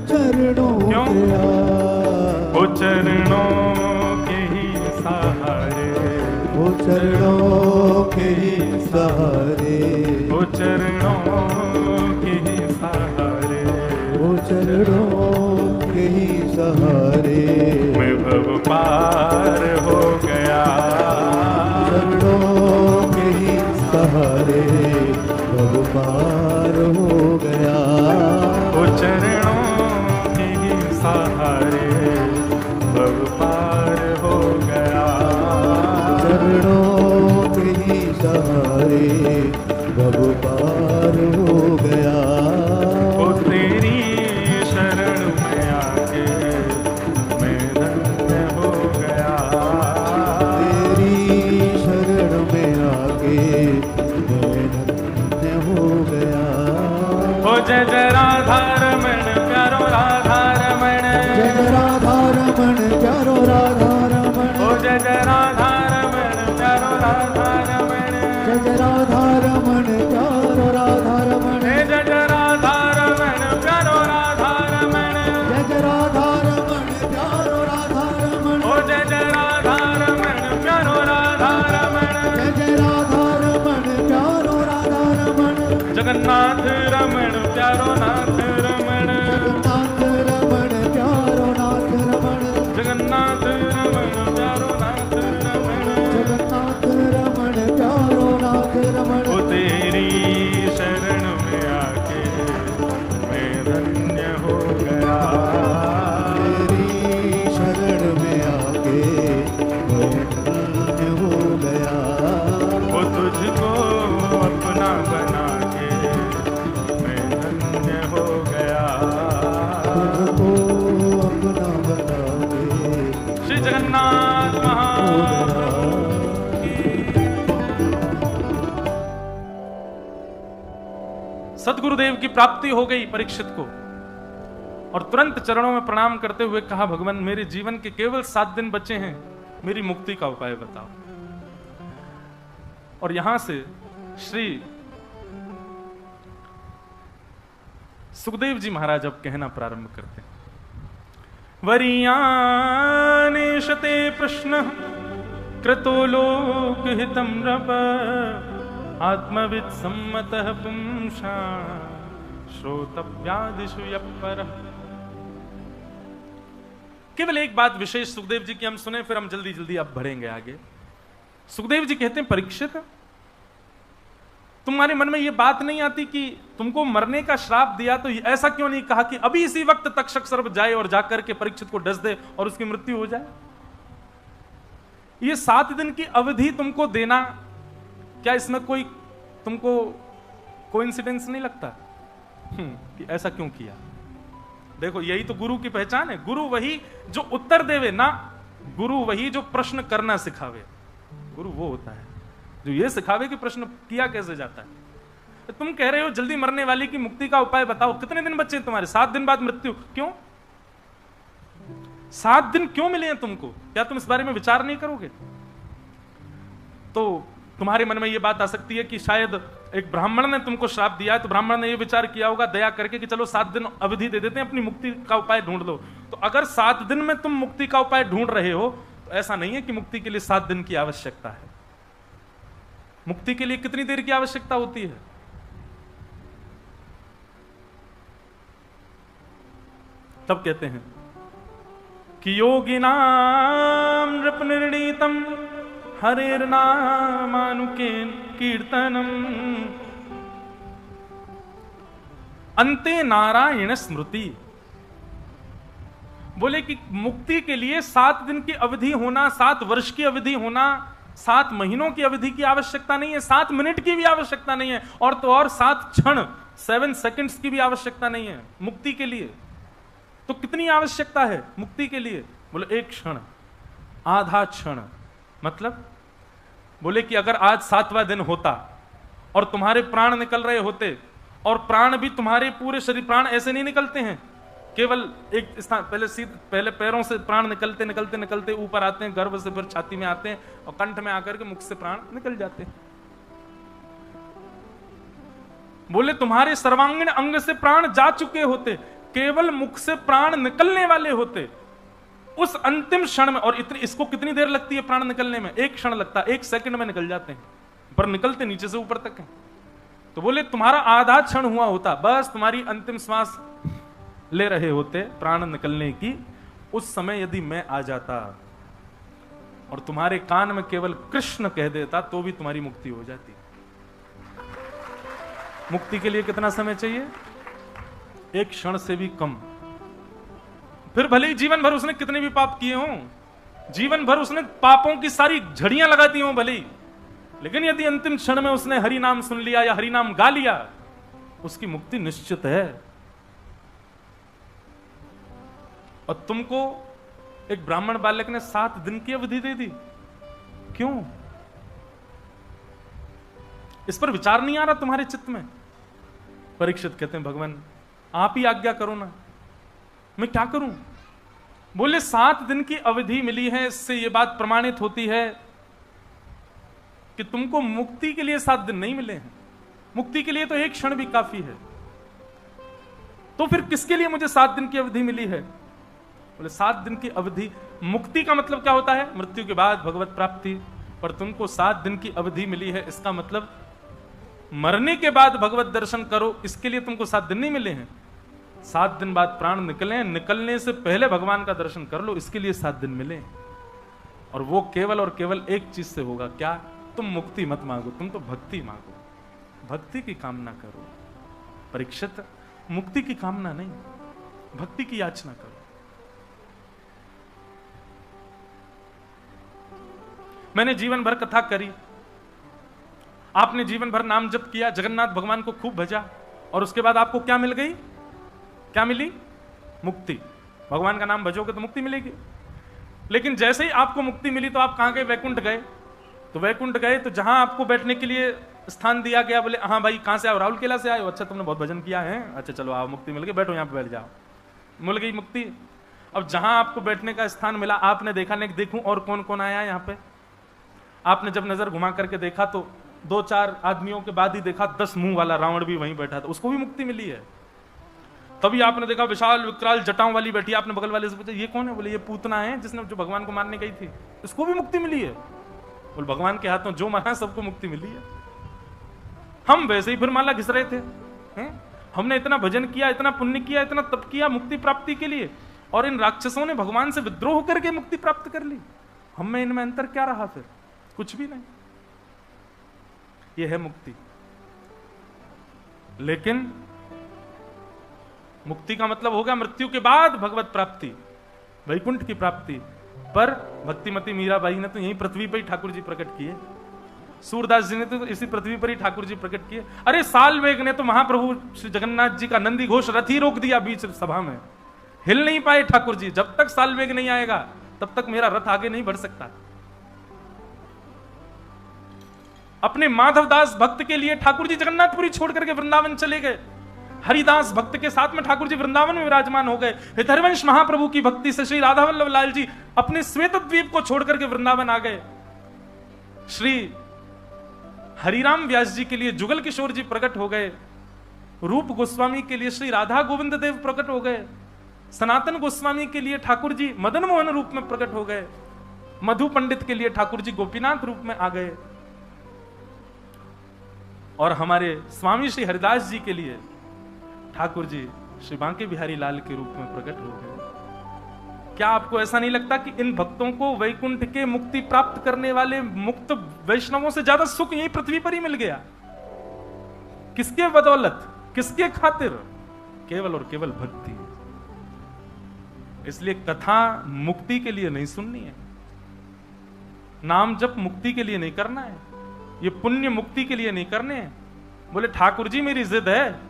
चरणों क्यों? से आप। वो चरणों के ही सहारे, वो चरणों के ही सहारे, वो चरणों के ही सहारे, वो चरणों के ही सहारे मैं भव पार हो गया। चरणों के ही सहारे भव पार हो गया। वो चरणों के ही सहारे भव पार हो गया। चरणों के ही सहारे भव पार हो गया। वो तेरी शरण में आके मैं धन्य हो गया। तेरी शरण में आके मैं धन्य हो गया। ओ जय जय राधा रमण प्यारो राधा रमण, जय जय राधा रमण प्यारो राधा रमण, ओ जय जय राधा रमण प्यारो राधा रमण, जय जय राधा रमण प्यारो राधा रमण, जय जय राधा रमण प्यारो राधा रमण, जय जय राधा रमण प्यारो राधा रमण, ओ जय जय राधा रमण प्यारो राधा रमण, जय जय राधा रमण प्यारो राधा रमण, जगन्नाथ रमण प्यारो नाथ रमण, जगन्नाथ रमण प्यारो नाथ रमण, जगन्नाथ रमण प्यारो नाथ रमण, जगन्नाथ रमण प्यारो नाथ रमण, मैं धन्य हो गया। वो तुझको अपना बना के मैं धन्य हो गया। तुझको अपना बना के श्री जगन्नाथ महाप्रभु की। सदगुरुदेव की प्राप्ति हो गई परीक्षित को, और तुरंत चरणों में प्रणाम करते हुए कहा, भगवान मेरे जीवन के केवल 7 दिन बचे हैं, मेरी मुक्ति का उपाय बताओ। और यहां से श्री सुखदेव जी महाराज अब कहना प्रारंभ करते हैं। वरीयानेशते प्रश्न कृतो लोकहितं नृप आत्मवित् सम्मतः पुंसा श्रोतव्यादिषु यः परः। केवल एक बात विशेष सुखदेव जी की हम सुने, फिर हम जल्दी जल्दी अब बढ़ेंगे आगे। सुखदेव जी कहते हैं, परीक्षित तुम्हारे मन में यह बात नहीं आती कि तुमको मरने का श्राप दिया तो ऐसा क्यों नहीं कहा कि अभी इसी वक्त तक्षक सर्प जाए और जाकर के परीक्षित को डस दे और उसकी मृत्यु हो जाए? ये 7 दिन की अवधि तुमको देना, क्या इसमें कोई तुमको कोइंसिडेंस नहीं लगता कि ऐसा क्यों किया? देखो यही तो गुरु की पहचान है। गुरु वही जो उत्तर देवे ना, गुरु वही जो प्रश्न करना सिखावे। गुरु वो होता है जो ये सिखावे कि प्रश्न किया कैसे जाता है। तुम कह रहे हो जल्दी मरने वाली की मुक्ति का उपाय बताओ, कितने दिन बचे तुम्हारे? 7 दिन बाद मृत्यु। क्यों 7 दिन क्यों मिले हैं तुमको? क्या तुम इस बारे में विचार नहीं करोगे? तो तुम्हारे मन में यह बात आ सकती है कि शायद एक ब्राह्मण ने तुमको श्राप दिया है, तो ब्राह्मण ने यह विचार किया होगा दया करके कि चलो 7 दिन अवधि दे देते हैं, अपनी मुक्ति का उपाय ढूंढ लो। तो अगर 7 दिन में तुम मुक्ति का उपाय ढूंढ रहे हो, तो ऐसा नहीं है कि मुक्ति के लिए 7 दिन की आवश्यकता है। मुक्ति के लिए कितनी देर की आवश्यकता होती है? तब कहते हैं कि योगिनाम नृपनिर्णीतम हरेर्नामानुकेन कीर्तनम अन्ते नारायण स्मृति। बोले कि मुक्ति के लिए 7 दिन की अवधि होना, 7 वर्ष की अवधि होना, 7 महीनों की अवधि की आवश्यकता नहीं है, 7 मिनट की भी आवश्यकता नहीं है, और तो और 7 क्षण 7 सेकंड्स की भी आवश्यकता नहीं है मुक्ति के लिए। तो कितनी आवश्यकता है मुक्ति के लिए? बोले 1 क्षण, आधा क्षण। मतलब बोले कि अगर आज 7वां दिन होता और तुम्हारे प्राण निकल रहे होते, और प्राण भी तुम्हारे पूरे शरीर, प्राण ऐसे नहीं निकलते हैं केवल एक स्थान, पहले पैरों से प्राण निकलते निकलते निकलते ऊपर आते हैं, गर्भ से फिर छाती में आते हैं, और कंठ में आकर के मुख से प्राण निकल जाते हैं। बोले तुम्हारे सर्वांगीण अंग से प्राण जा चुके होते, केवल मुख से प्राण निकलने वाले होते उस अंतिम क्षण में। और इसको कितनी देर लगती है प्राण निकलने में? 1 क्षण लगता है, 1 सेकंड में निकल जाते हैं, पर निकलते नीचे से ऊपर तक है। तो बोले तुम्हारा आधा क्षण हुआ होता, बस तुम्हारी अंतिम श्वास ले रहे होते प्राण निकलने की, उस समय यदि मैं आ जाता और तुम्हारे कान में केवल कृष्ण कह देता, तो भी तुम्हारी मुक्ति हो जाती। मुक्ति के लिए कितना समय चाहिए? 1 क्षण से भी कम। फिर भले ही जीवन भर उसने कितने भी पाप किए हों, जीवन भर उसने पापों की सारी झड़ियां लगाती हों भले ही, लेकिन यदि अंतिम क्षण में उसने हरि नाम सुन लिया या हरि नाम गा लिया, उसकी मुक्ति निश्चित है। और तुमको एक ब्राह्मण बालक ने 7 दिन की अवधि दे दी, क्यों? इस पर विचार नहीं आ रहा तुम्हारे चित्त में? परीक्षित कहते हैं, भगवान आप ही आज्ञा करो ना, मैं क्या करूं? बोले 7 दिन की अवधि मिली है, इससे यह बात प्रमाणित होती है कि तुमको मुक्ति के लिए 7 दिन नहीं मिले हैं। मुक्ति के लिए तो 1 क्षण भी काफी है। तो फिर किसके लिए मुझे 7 दिन की अवधि मिली है? बोले 7 दिन की अवधि, मुक्ति का मतलब क्या होता है? मृत्यु के बाद भगवत प्राप्ति। पर तुमको 7 दिन की अवधि मिली है, इसका मतलब मरने के बाद भगवत दर्शन करो, इसके लिए तुमको 7 दिन नहीं मिले हैं। 7 दिन बाद प्राण निकले, निकलने से पहले भगवान का दर्शन कर लो, इसके लिए 7 दिन मिले। और वो केवल और केवल एक चीज से होगा, क्या? तुम मुक्ति मत मांगो, तुम तो भक्ति मांगो, भक्ति की कामना करो। परीक्षित, मुक्ति की कामना नहीं, भक्ति की याचना करो। मैंने जीवन भर कथा करी, आपने जीवन भर नाम जप किया, जगन्नाथ भगवान को खूब भजा, और उसके बाद आपको क्या मिल गई? क्या मिली? मुक्ति। भगवान का नाम भजोगे तो मुक्ति मिलेगी। लेकिन जैसे ही आपको मुक्ति मिली तो आप कहां गए? वैकुंठ गए। तो वैकुंठ गए तो जहां आपको बैठने के लिए स्थान दिया गया, बोले हाँ भाई कहां से आओ? राहुल किला से आए हो? अच्छा तुमने बहुत भजन किया है, अच्छा चलो आओ, मुक्ति मिल गई, बैठो यहाँ पे बैठ जाओ, मिल गई मुक्ति। अब जहां आपको बैठने का स्थान मिला, आपने देखा नहीं देखूं और कौन कौन आया यहाँ पे। आपने जब नजर घुमा करके देखा तो 2-4 आदमियों के बाद ही देखा 10 मुंह वाला रावण भी वहीं बैठा था, उसको भी मुक्ति मिली है। तभी आपने देखा विशाल विकराल जटाओं वाली बैठी, आपने बगल वाले से पूछा ये कौन है? बोले ये पूतना है जिसने जो भगवान को मारने गई थी, उसको भी मुक्ति मिली है। बोले भगवान के हाथों जो मारा सबको मुक्ति मिली है। हम वैसे ही फिर माला घिस रहे थे, हैं? हमने इतना भजन किया, इतना पुण्य किया, इतना तप किया मुक्ति प्राप्ति के लिए, और इन राक्षसों ने भगवान से विद्रोह करके मुक्ति प्राप्त कर ली। हम में इनमें अंतर क्या रहा? फिर कुछ भी नहीं। यह है मुक्ति। लेकिन मुक्ति का मतलब होगा मृत्यु के बाद भगवत प्राप्ति, वैकुंठ की प्राप्ति। पर भक्तिमती मीराबाई ने तो यही पृथ्वी पर ही ठाकुर जी प्रकट किए, सूरदास जी ने तो इसी पृथ्वी पर ही ठाकुर जी प्रकट किए। अरे साल वेग ने तो महाप्रभु श्री जगन्नाथ जी का नंदी घोष रथ ही रोक दिया बीच सभा में, हिल नहीं पाए ठाकुर जी। जब तक साल वेग नहीं आएगा तब तक मेरा रथ आगे नहीं बढ़ सकता। अपने माधवदास भक्त के लिए ठाकुर जी जगन्नाथपुरी छोड़ करके वृंदावन चले गए। हरिदास भक्त के साथ में ठाकुर जी वृंदावन में विराजमान हो गए। हरिवंश महाप्रभु की भक्ति से श्री राधा वल्लभ लाल जी अपने श्वेत द्वीप को छोड़ करके वृंदावन आ गए। श्री हरिराम व्यास जी के लिए जुगल किशोर जी प्रकट हो गए। रूप गोस्वामी के लिए श्री राधा गोविंद देव प्रकट हो गए। सनातन गोस्वामी के लिए ठाकुर जी मदन मोहन रूप में प्रकट हो गए। मधु पंडित के लिए ठाकुर जी गोपीनाथ रूप में आ गए। और हमारे स्वामी श्री हरिदास जी के लिए ठाकुर जी श्री बांके बिहारी लाल के रूप में प्रकट हो गए। क्या आपको ऐसा नहीं लगता कि इन भक्तों को वैकुंठ के मुक्ति प्राप्त करने वाले मुक्त वैष्णवों से ज्यादा सुख यही पृथ्वी पर ही मिल गया? किसके बदौलत, किसके खातिर? केवल और केवल भक्ति। इसलिए कथा मुक्ति के लिए नहीं सुननी है, नाम जप मुक्ति के लिए नहीं करना है, ये पुण्य मुक्ति के लिए नहीं करने हैं। बोले ठाकुर जी मेरी जिद है,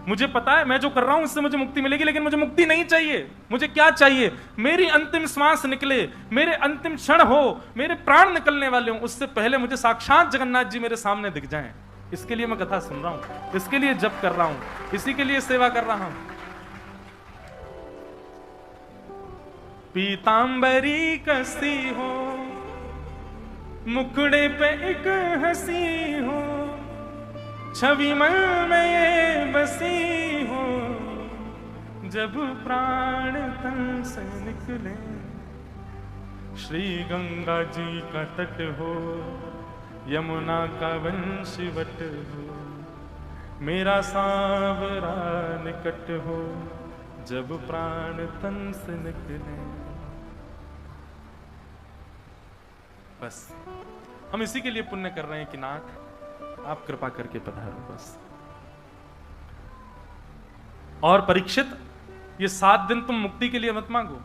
मुझे पता है मैं जो कर रहा हूं इससे मुझे मुक्ति मिलेगी, लेकिन मुझे मुक्ति नहीं चाहिए। मुझे क्या चाहिए? मेरी अंतिम श्वास निकले, मेरे अंतिम क्षण हो, मेरे प्राण निकलने वाले हों, उससे पहले मुझे साक्षात जगन्नाथ जी मेरे सामने दिख जाएं। इसके लिए मैं कथा सुन रहा हूं, इसके लिए जप कर रहा हूं, इसी के लिए सेवा कर रहा हूं। पीतांबरी कसी हो, मुखड़े पे एक हंसी हो, छवि मन में ये बसी हो, जब प्राण तन से निकले। श्री गंगा जी का तट हो, यमुना का वंशवट हो, मेरा सांवरा निकट हो, जब प्राण तन से निकले। बस हम इसी के लिए पुण्य कर रहे हैं कि नाथ आप कृपा करके पधारो बस। और परीक्षित, ये 7 दिन तुम मुक्ति के लिए मत मांगो,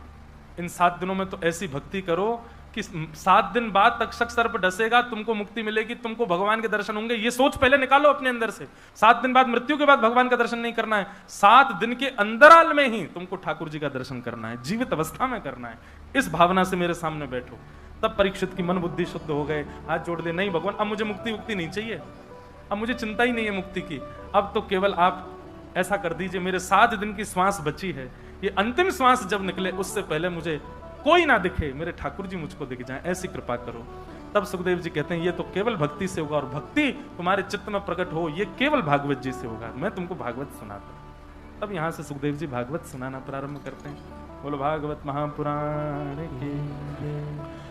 इन 7 दिनों में तो ऐसी भक्ति करो कि 7 दिन बाद तक्षक सर्प डसेगा, तुमको मुक्ति मिलेगी, तुमको भगवान के दर्शन होंगे। ये सोच पहले निकालो अपने अंदर से। 7 दिन बाद, मृत्यु के बाद भगवान का दर्शन नहीं करना है, 7 दिन के अंतराल में ही तुमको ठाकुर जी का दर्शन करना है, जीवित अवस्था में करना है। इस भावना से मेरे सामने बैठो। तब परीक्षित की मन बुद्धि शुद्ध हो गए, हाथ जोड़ दे, नहीं भगवान अब मुझे मुक्ति नहीं चाहिए, अब मुझे चिंता ही नहीं है मुक्ति की, अब तो केवल आप ऐसा कर दीजिए, मेरे 7 दिन की श्वास बची है, ये अंतिम श्वास जब निकले उससे पहले मुझे कोई ना दिखे, मेरे ठाकुर जी मुझको दिख जाएं, ऐसी कृपा करो। तब सुखदेव जी कहते हैं ये तो केवल भक्ति से होगा, और भक्ति तुम्हारे चित्त में प्रकट हो ये केवल भागवत जी से होगा। मैं तुमको भागवत सुनाता हूं। तब यहां से सुखदेव जी भागवत सुनाना प्रारंभ करते हैं। बोलो भागवत महापुराण की।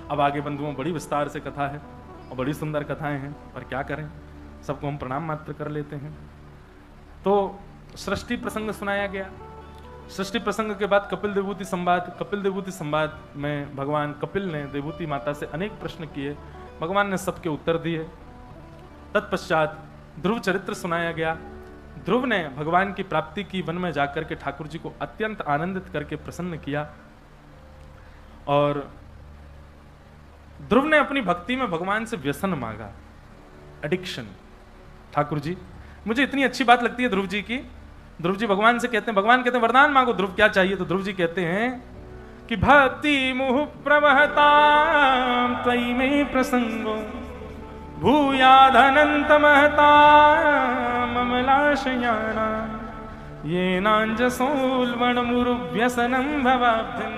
अब आगे बंधुओं बड़ी विस्तार से कथा है और बड़ी सुंदर कथाएं हैं, पर क्या करें, सबको हम प्रणाम मात्र कर लेते हैं। तो सृष्टि प्रसंग सुनाया गया। सृष्टि प्रसंग के बाद कपिल देवभूति संवाद। कपिल देवभूति संवाद में भगवान कपिल ने देवभूति माता से अनेक प्रश्न किए, भगवान ने सबके उत्तर दिए। तत्पश्चात ध्रुव चरित्र सुनाया गया। ध्रुव ने भगवान की प्राप्ति की, वन में जाकर के ठाकुर जी को अत्यंत आनंदित करके प्रसन्न किया। और ध्रुव ने अपनी भक्ति में भगवान से व्यसन मांगा, एडिक्शन। ठाकुर जी, मुझे इतनी अच्छी बात लगती है ध्रुव जी की। ध्रुव जी भगवान से कहते हैं, भगवान कहते हैं वरदान मांगो, ध्रुव क्या चाहिए? तो ध्रुव जी कहते हैं कि भक्ति मुह प्रवहताम त्वयि में प्रसंगो भूयादनंत महताम अमलाशयाना ये नांजसोल्वण मुरुव्यसनम भवाब्धिन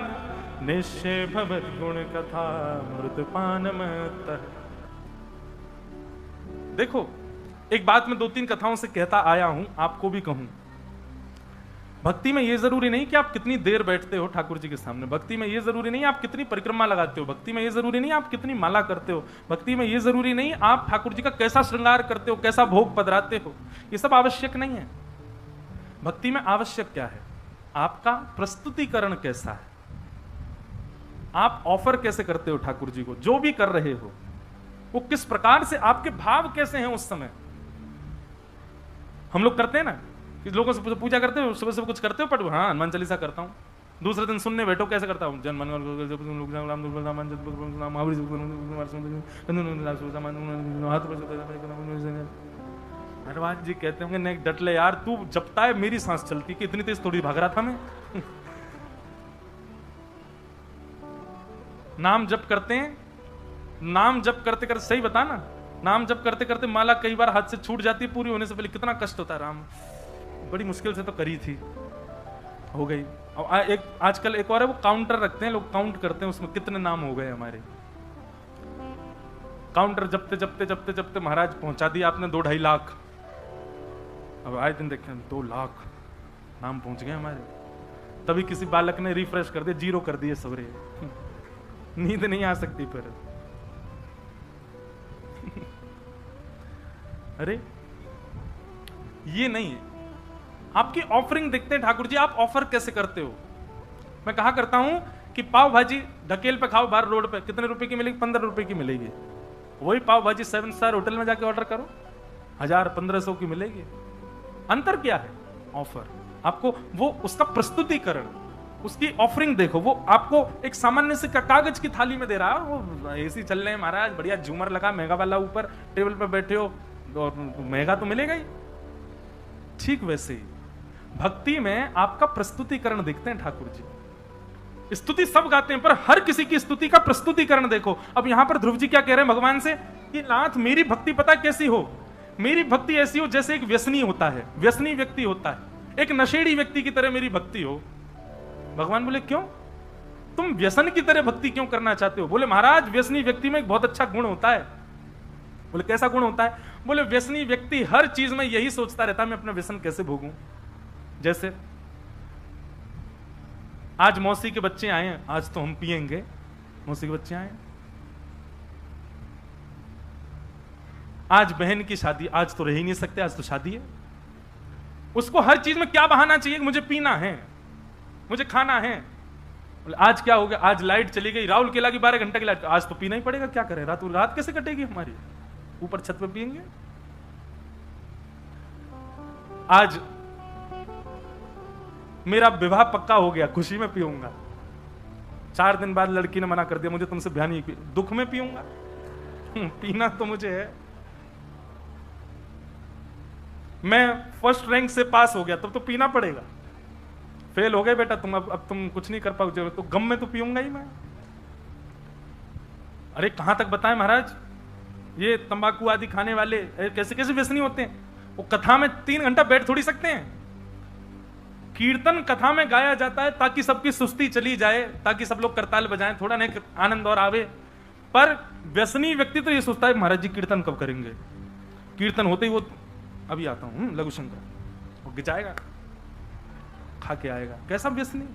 निश्चय भवद्गुण कथा मृतपानमतः। देखो, एक बात मैं 2-3 कथाओं से कहता आया हूं, आपको भी कहूं। भक्ति में यह जरूरी नहीं कि आप कितनी देर बैठते हो ठाकुर जी के सामने। भक्ति में यह जरूरी नहीं आप कितनी परिक्रमा लगाते हो। भक्ति में यह जरूरी नहीं आप कितनी माला करते हो। भक्ति में यह जरूरी नहीं आप ठाकुर जी का कैसा श्रृंगार करते हो, कैसा भोग पधराते हो। यह सब आवश्यक नहीं है। भक्ति में आवश्यक क्या है? आपका प्रस्तुतिकरण कैसा है, आप ऑफर कैसे करते हो ठाकुर जी को। जो भी कर रहे हो वो किस प्रकार से, आपके भाव कैसे हैं उस समय। हम लोग करते हैं ना कि लोगों से पूजा करते हो, सुबह सुबह कुछ करते हो, पढ़ो, हाँ हनुमान चालीसा करता हूँ। दूसरे दिन सुनने बैठो, कैसे करता हूँ, हनुमान जी कहते होंगे नहीं डट ले यार, तू जपता है मेरी सांस चलती, कि इतनी तेज थोड़ी भाग रहा था मैं। नाम जप करते हैं, नाम जप करते करते, सही बता ना, नाम जप करते करते माला कई बार हाथ से छूट जाती है, पूरी होने से पहले कितना कष्ट होता है। राम बड़ी मुश्किल से तो करी थी, हो गई। और एक आजकल एक और है, वो काउंटर रखते हैं लोग, काउंट करते हैं उसमें कितने नाम हो गए हमारे। काउंटर जपते जपते जपते जपते महाराज पहुंचा दिया आपने 2-2.5 लाख। अब आए दिन देखें 2 लाख नाम पहुंच गए हमारे। तभी किसी बालक ने रिफ्रेश कर दिया, 0 कर दिए सवरे। नींद नहीं आ सकती फिर। अरे ये नहीं है। आपकी ऑफरिंग देखते हैं ठाकुर जी, आप ऑफर कैसे करते हो। मैं कहा करता हूं कि पाव भाजी ढकेल पे खाओ बाहर रोड पे, कितने रुपए की मिलेगी? 15 रुपए की मिलेगी। वही पाव भाजी 7 स्टार होटल में जाके ऑर्डर करो, 1000-1500 की मिलेगी। अंतर क्या है? ऑफर। आपको वो उसका प्रस्तुतिकरण, उसकी ऑफरिंग देखो। वो आपको एक सामान्य से कागज की थाली में दे रहा है, वो एसी चल रहे हैं महाराज, बढ़िया झूमर लगा, महंगा वाला ऊपर टेबल पे बैठे हो, और महंगा तो मिलेगा ही। ठीक वैसे ही भक्ति में आपका प्रस्तुतिकरण देखते हैं ठाकुर जी। स्तुति सब गाते हैं, पर हर किसी की स्तुति का प्रस्तुतिकरण देखो। अब यहां पर ध्रुव जी क्या कह रहे हैं भगवान से कि नाथ मेरी भक्ति पता कैसी हो, मेरी भक्ति ऐसी हो जैसे एक व्यसनी होता है, व्यसनी व्यक्ति होता है, एक नशेड़ी व्यक्ति की तरह मेरी भक्ति हो। भगवान बोले क्यों, तुम व्यसन की तरह भक्ति क्यों करना चाहते हो? बोले महाराज व्यसनी व्यक्ति में एक बहुत अच्छा गुण होता है। बोले कैसा गुण होता है? बोले व्यसनी व्यक्ति हर चीज में यही सोचता रहता है मैं अपना व्यसन कैसे भोगूं। जैसे आज मौसी के बच्चे आए हैं, आज तो हम पिएंगे, मौसी के बच्चे आए। आज बहन की शादी, आज तो रह ही नहीं सकते, आज तो शादी है। उसको हर चीज में क्या बहाना चाहिए, मुझे पीना है, मुझे खाना है। आज क्या हो गया, आज लाइट चली गई, राहुल केला की 12 घंटे की लाइट, आज तो पीना ही पड़ेगा, क्या करें, रात कैसे कटेगी हमारी, ऊपर छत पे पिएंगे। आज मेरा विवाह पक्का हो गया, खुशी में पीऊंगा। 4 दिन बाद लड़की ने मना कर दिया, मुझे तुमसे ब्याह नहीं, दुख में पीऊंगा। पीना तो मुझे है। मैं फर्स्ट रैंक से पास हो गया, तब तो पीना पड़ेगा। फेल हो गए बेटा तुम, अब तुम कुछ नहीं कर पाओगे, तो गम में तो पीऊंगा ही मैं। अरे कहां तक बताएं महाराज, ये तंबाकू आदि खाने वाले कैसे कैसे व्यसनी होते हैं। वो कथा में 3 घंटा बैठ थोड़ी सकते हैं। कीर्तन कथा में गाया जाता है ताकि सबकी सुस्ती चली जाए, ताकि सब लोग करताल बजाएं, थोड़ा नहीं आनंद और आवे। पर व्यसनी व्यक्ति तो ये सोचता है महाराज जी कीर्तन कब करेंगे। कीर्तन होते ही वो अभी आता हूं लघु शंकर, वो गिजाएगा, खा के आएगा। कैसा व्यसनी?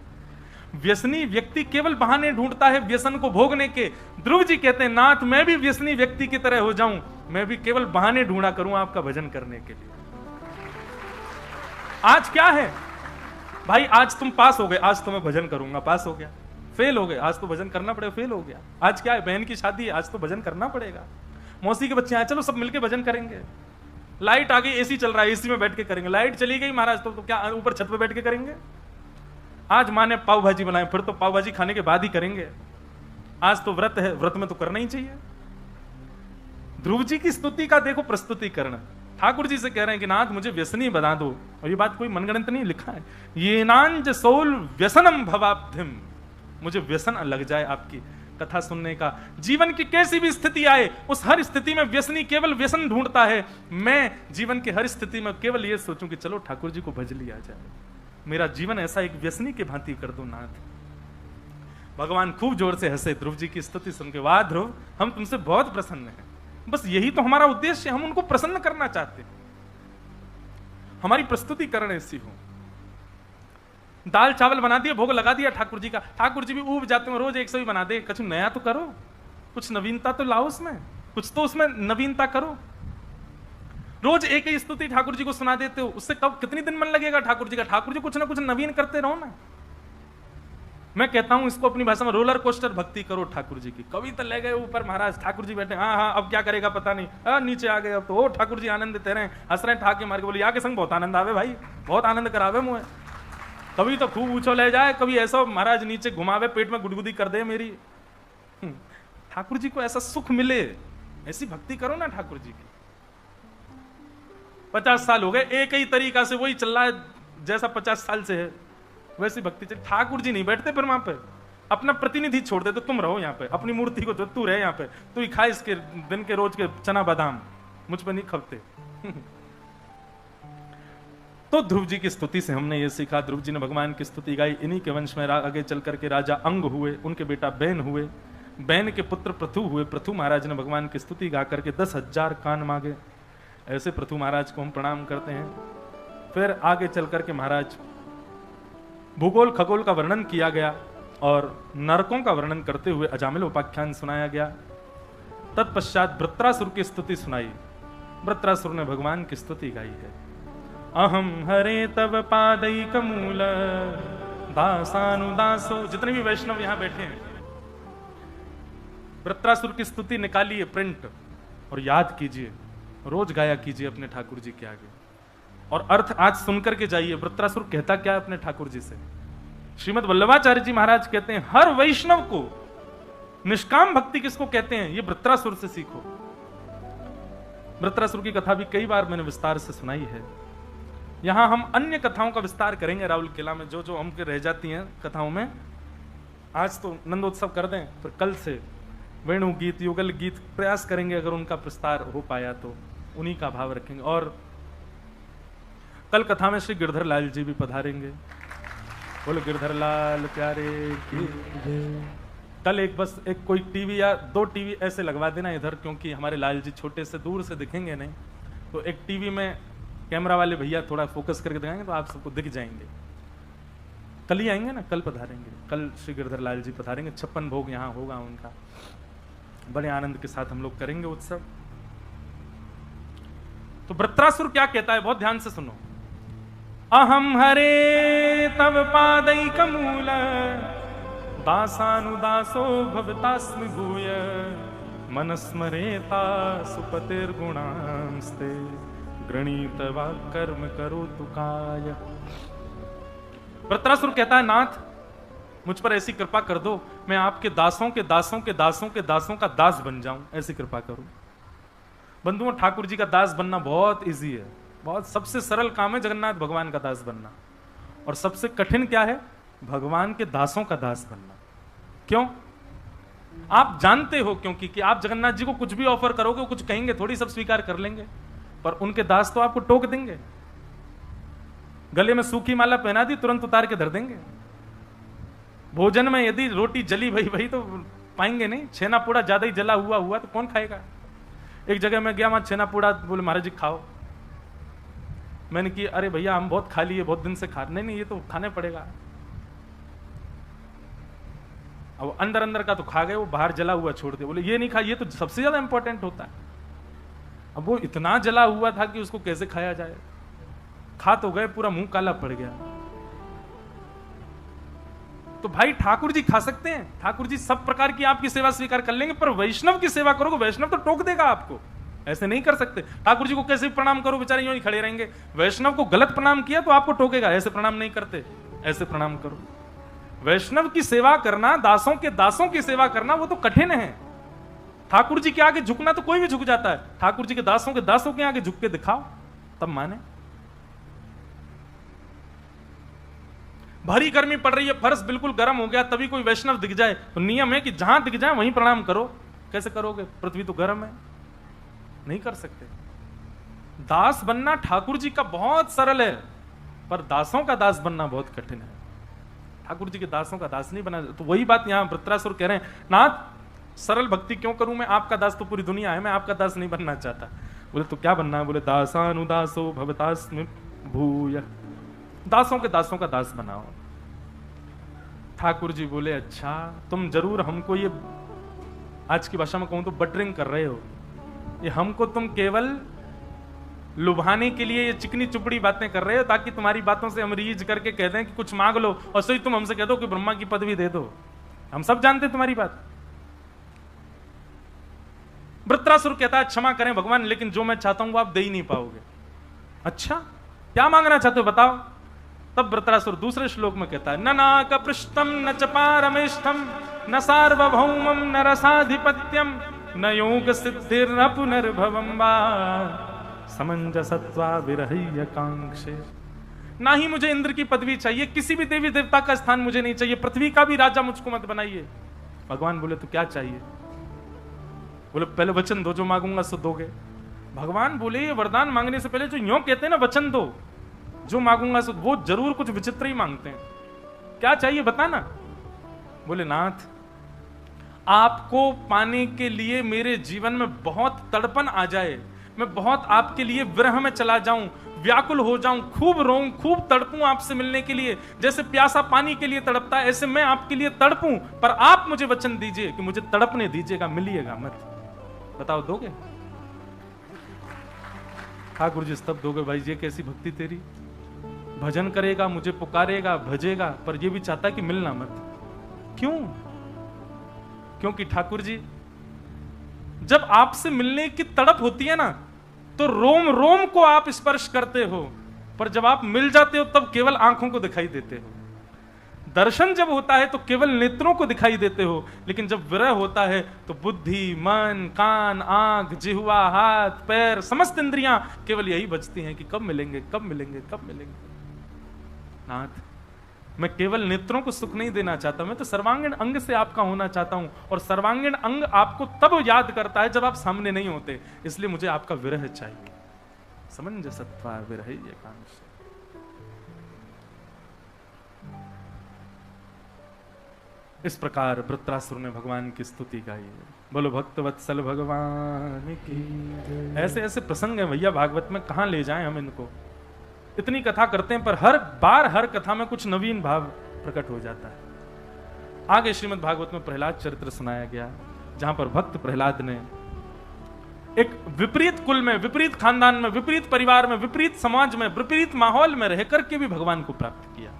व्यसनी व्यक्ति केवल बहाने ढूंढता है व्यसन को भोगने के। ध्रुव जी कहते हैं नाथ मैं भी व्यसनी व्यक्ति की तरह हो जाऊं, मैं भी केवल बहाने ढूंढा करूं आपका भजन करने के लिए। आज क्या है भाई, आज तुम पास हो गए, आज तो मैं भजन करूंगा, पास हो गया। फेल हो गए, आज तो भजन करना पड़ेगा, फेल हो गया। आज क्या है, बहन की शादी है, आज तो भजन करना पड़ेगा। मौसी के बच्चे आए, चलो सब मिलके भजन करेंगे। लाइट आ गई, एसी चल रहा है, एसी में बैठ के करेंगे। लाइट चली गई महाराज, तो क्या ऊपर छत पे बैठ के करेंगे। आज माँ ने पाव भाजी बनाए, फिर तो पाव भाजी खाने के बाद ही करेंगे। आज तो व्रत है, व्रत में तो करना ही चाहिए। ध्रुव जी की स्तुति का देखो प्रस्तुतिकरण, ठाकुर जी से कह रहे हैं कि नाथ मुझे व्यसनी बना दो। और ये बात कोई मनगढ़ंत नहीं, लिखा है ये नांज सोल व्यसनम भवाब्धिम, मुझे व्यसन लग जाए आपकी कथा सुनने का। जीवन की कैसी भी स्थिति आए, उस हर स्थिति में व्यसनी केवल व्यसन ढूंढता है। मैं जीवन की हर स्थिति में केवल ये सोचूं कि चलो ठाकुर जी को भज लिया जाए, मेरा जीवन ऐसा एक व्यसनी के भांति कर दो नाथ। भगवान खूब जोर से हंसे ध्रुव जी की स्तुति सुन के, वाह ध्रुव, हम तुमसे बहुत प्रसन्न हैं। बस यही तो हमारा उद्देश्य, हम उनको प्रसन्न करना चाहते हैं, हमारी प्रस्तुतिकरण ऐसी हो। दाल चावल बना दिए, भोग लगा दिया ठाकुर जी का, ठाकुर जी भी ऊब जाते हैं, रोज 100 ही बना दे, कुछ नया तो करो, कुछ नवीनता तो लाओ उसमें, कुछ तो उसमें नवीनता करो। रोज एक ही स्तुति ठाकुर जी को सुना देते हो, उससे कब कितनी दिन मन लगेगा ठाकुर जी का? ठाकुर जी कुछ ना कुछ नवीन करते रहो ना। मैं कहता हूं इसको अपनी भाषा में रोलर कोस्टर भक्ति करो ठाकुर जी की। कभी तो ले गए ऊपर महाराज, ठाकुर जी बैठे, हाँ हाँ अब क्या करेगा पता नहीं, नीचे आ गए अब तो, ओ ठाकुर जी आनंद देते रहे, हंस रहे ठाके मार के, बोले यहाँ के संग बहुत आनंद आवे भाई, बहुत आनंद करावे मुझे। कभी तो खूब ऊंचो ले जाए, कभी ऐसा महाराज नीचे घुमावे, पेट में गुदगुदी कर दे मेरी। ठाकुर जी को ऐसा सुख मिले, ऐसी भक्ति करो ना ठाकुर जी की। 50 साल हो गए एक ही तरीका से वही चल रहा है, जैसा 50 साल से है वैसी भक्ति चल। ठाकुर जी नहीं बैठते फिर वहां पे, अपना प्रतिनिधि छोड़ दे, तो तुम रहो यहाँ पे, अपनी मूर्ति को तू रहे यहाँ पे, तू ही खा इसके दिन के रोज के चना बादाम, मुझ पे नहीं खपते। तो ध्रुव जी की स्तुति से हमने ये सीखा, ध्रुव जी ने भगवान की स्तुति गाई। इन्हीं के वंश में आगे चल करके राजा अंग हुए, उनके बेटा बैन हुए, बैन के पुत्र पृथु हुए। पृथु महाराज ने भगवान की स्तुति गा करके 10,000 कान मांगे। ऐसे पृथु महाराज को हम प्रणाम करते हैं। फिर आगे चल करके महाराज भूगोल खगोल का वर्णन किया गया और नरकों का वर्णन करते हुए अजामिल उपाख्यान सुनाया गया। तत्पश्चात वृत्रासुर की स्तुति सुनाई। वृत्रासुर ने भगवान की स्तुति गाई है, अहम हरे तव पादैक मूल दासानुदासो। जितने भी वैष्णव यहां बैठे हैं, वृत्रासुर की स्तुति निकालिए प्रिंट और याद कीजिए, रोज गाया कीजिए अपने ठाकुर जी के आगे, और अर्थ आज सुनकर के जाइए वृत्रासुर कहता क्या है अपने ठाकुर जी से। श्रीमद् वल्लभाचार्य जी महाराज कहते हैं हर वैष्णव को निष्काम भक्ति किसको कहते हैं, ये वृत्रासुर से सीखो। वृत्रासुर की कथा भी कई बार मैंने विस्तार से सुनाई है। यहां हम अन्य कथाओं का विस्तार करेंगे राहुल किला में, जो जो हमके रह जाती हैं कथाओं में। आज तो नंदोत्सव कर दें, फिर कल से वेणु गीत युगल गीत प्रयास करेंगे, अगर उनका विस्तार हो पाया तो उन्हीं का भाव रखेंगे। और कल कथा में श्री गिरधर लाल जी भी पधारेंगे। बोलो गिरधर लाल प्यारे की। कल एक कोई टीवी या 2 टीवी ऐसे लगवा देना इधर, क्योंकि हमारे लाल जी छोटे से दूर से दिखेंगे नहीं, तो एक टीवी में कैमरा वाले भैया थोड़ा फोकस करके दिखाएंगे तो आप सबको दिख जाएंगे। कल ही आएंगे ना, कल पधारेंगे। कल श्री गिरधर लाल जी पधारेंगे, 56 भोग यहाँ होगा उनका, बड़े आनंद के साथ हम लोग करेंगे उत्सव। तो वृत्रासुर क्या कहता है, बहुत ध्यान से सुनो। अहम हरे तव पादैक मूल दासानुदासो भवतास्मि भूय मनस्मरेता सुपतिर्गुणांस्ते गृणीत वा कर्म करो तुकाय। वृत्रासुर कहता है नाथ मुझ पर ऐसी कृपा कर दो, मैं आपके दासों के दासों के दासों के दासों का दास बन जाऊं, ऐसी कृपा करो। बंधुओं, ठाकुर जी का दास बनना बहुत इजी है, बहुत सबसे सरल काम है जगन्नाथ भगवान का दास बनना, और सबसे कठिन क्या है, भगवान के दासों का दास बनना। क्यों? आप जानते हो क्योंकि कि आप जगन्नाथ जी को कुछ भी ऑफर करोगे, कुछ कहेंगे थोड़ी सब स्वीकार कर लेंगे, पर उनके दास तो आपको टोक देंगे। गले में सूखी माला पहना दी, तुरंत उतार के धर देंगे। भोजन में यदि रोटी जली भई तो पाएंगे नहीं, छेना पूड़ा ज्यादा ही जला हुआ तो कौन खाएगा। एक जगह मैं गया, वहां छेना पूड़ा, बोले महाराज जी खाओ। मैंने कि अरे भैया हम बहुत खा लिए, बहुत दिन से खा, नहीं ये तो खाने पड़ेगा। अब अंदर अंदर का तो खा गए, वो बाहर जला हुआ छोड़ दे, बोले ये नहीं खा, ये तो सबसे ज्यादा इंपॉर्टेंट होता है। अब वो इतना जला हुआ था कि उसको कैसे खाया जाए, खा तो गए, पूरा मुंह काला पड़ गया। तो भाई ठाकुर जी खा सकते हैं, ठाकुर जी सब प्रकार की आपकी सेवा स्वीकार कर लेंगे, पर वैष्णव की सेवा करोगे, वैष्णव तो टोक देगा आपको, ऐसे नहीं कर सकते। ठाकुर जी को कैसे भी प्रणाम करो, बेचारे यूं ही खड़े रहेंगे। वैष्णव को गलत प्रणाम किया तो आपको टोकेगा, ऐसे प्रणाम नहीं करते, ऐसे प्रणाम करो। वैष्णव की सेवा करना, दासों की सेवा करना, वो तो कठिन है। ठाकुर जी के आगे झुकना तो कोई भी झुक जाता है, ठाकुर जी के दासों के आगे झुक के दिखाओ, तब माने। भारी गर्मी पड़ रही है, फर्श बिल्कुल गर्म हो गया, तभी कोई वैष्णव दिख जाए तो नियम है कि जहां दिख जाए वहीं प्रणाम करो। कैसे करोगे? पृथ्वी तो गर्म है, नहीं कर सकते। दास बनना ठाकुर जी का बहुत सरल है, पर दासों का दास बनना बहुत कठिन है। ठाकुर जी के दासों का दास नहीं बना। तो वही बात यहां वृत्रासुर कह रहे हैं, नाथ सरल भक्ति क्यों करूं मैं? आपका दास तो पूरी दुनिया है, मैं आपका दास नहीं बनना चाहता। बोले तो क्या बनना है? बोले दासानुदासो भवतास्मि भूय, दासों के दासों का दास बनाओ। ठाकुर जी बोले अच्छा, तुम जरूर हमको ये, आज की भाषा में कहूं तो बटरिंग कर रहे हो, ये हमको तुम केवल लुभाने के लिए ये चिकनी चुपड़ी बातें कर रहे हो, ताकि तुम्हारी बातों से हम रीझ करके कह दें कि कुछ मांग लो, और सही तुम हमसे कह दो कि ब्रह्मा की पदवी दे दो। हम सब जानते तुम्हारी बात। वृत्रासुर कहता है क्षमा करें भगवान, लेकिन जो मैं चाहता हूं वो आप दे ही नहीं पाओगे। अच्छा, क्या मांगना चाहते हो बताओ? तब वृत्रासुर दूसरे श्लोक में कहता है, न नाक पृष्ठम न च पारमेष्ठम न सार्वभौमम न रसाधिपत्यम न योग सिद्धिर न पुनर्भवम वा समंजसत्वा विरह्य कांक्षे। ना ही मुझे इंद्र की पदवी चाहिए, किसी भी देवी देवता का स्थान मुझे नहीं चाहिए, पृथ्वी का भी राजा मुझको मत बनाइए। भगवान बोले तो क्या चाहिए? बोले पहले वचन दो, जो मांगूंगा सो दोगे। भगवान बोले ये वरदान मांगने से पहले जो यूं कहते हैं ना वचन दो, जो मांगूंगा सो, वो जरूर कुछ विचित्र ही मांगते हैं। क्या चाहिए बताना? बोले नाथ आपको पाने के लिए मेरे जीवन में बहुत तड़पन आ जाए, मैं बहुत आपके लिए विरह में चला जाऊं, व्याकुल हो जाऊं, खूब रोऊं, खूब तड़पूं आपसे मिलने के लिए, जैसे प्यासा पानी के लिए तड़पता है, ऐसे मैं आपके लिए तड़पूं, पर आप मुझे वचन दीजिए कि मुझे तड़पने दीजिएगा, मिलिएगा मत। बताओ दोगे? ठाकुर जी स्तब्ध हो गए, भाई ये कैसी भक्ति तेरी? भजन करेगा, मुझे पुकारेगा, भजेगा, पर ये भी चाहता है कि मिलना मत। क्यों? क्योंकि ठाकुर जी जब आपसे मिलने की तड़प होती है ना, तो रोम रोम को आप स्पर्श करते हो, पर जब आप मिल जाते हो तब केवल आंखों को दिखाई देते हो। दर्शन जब होता है तो केवल नेत्रों को दिखाई देते हो, लेकिन जब विरह होता है तो बुद्धि, मन, कान, आंख, जिह्वा, हाथ, पैर, समस्त इंद्रियां केवल यही बचती हैं कि कब मिलेंगे, कब मिलेंगे, कब मिलेंगे। नाथ मैं केवल नेत्रों को सुख नहीं देना चाहता, मैं तो सर्वांगीण अंग से आपका होना चाहता हूं, और सर्वांगीण अंग आपको तब याद करता है जब आप सामने नहीं होते, इसलिए मुझे आपका विरह चाहिए। समंजसत्वा विरह्य कांक्षे। इस प्रकार वृत्रासुर ने भगवान की स्तुति गाई। बोलो भक्त वत्सल भगवान की। ऐसे ऐसे प्रसंग हैं भैया भागवत में, कहां ले जाएं हम इनको। इतनी कथा करते हैं पर हर बार हर कथा में कुछ नवीन भाव प्रकट हो जाता है। आगे श्रीमद् भागवत में प्रहलाद चरित्र सुनाया गया, जहां पर भक्त प्रहलाद ने एक विपरीत कुल में, विपरीत खानदान में, विपरीत परिवार में, विपरीत समाज में, विपरीत माहौल में रह करके भी भगवान को प्राप्त किया।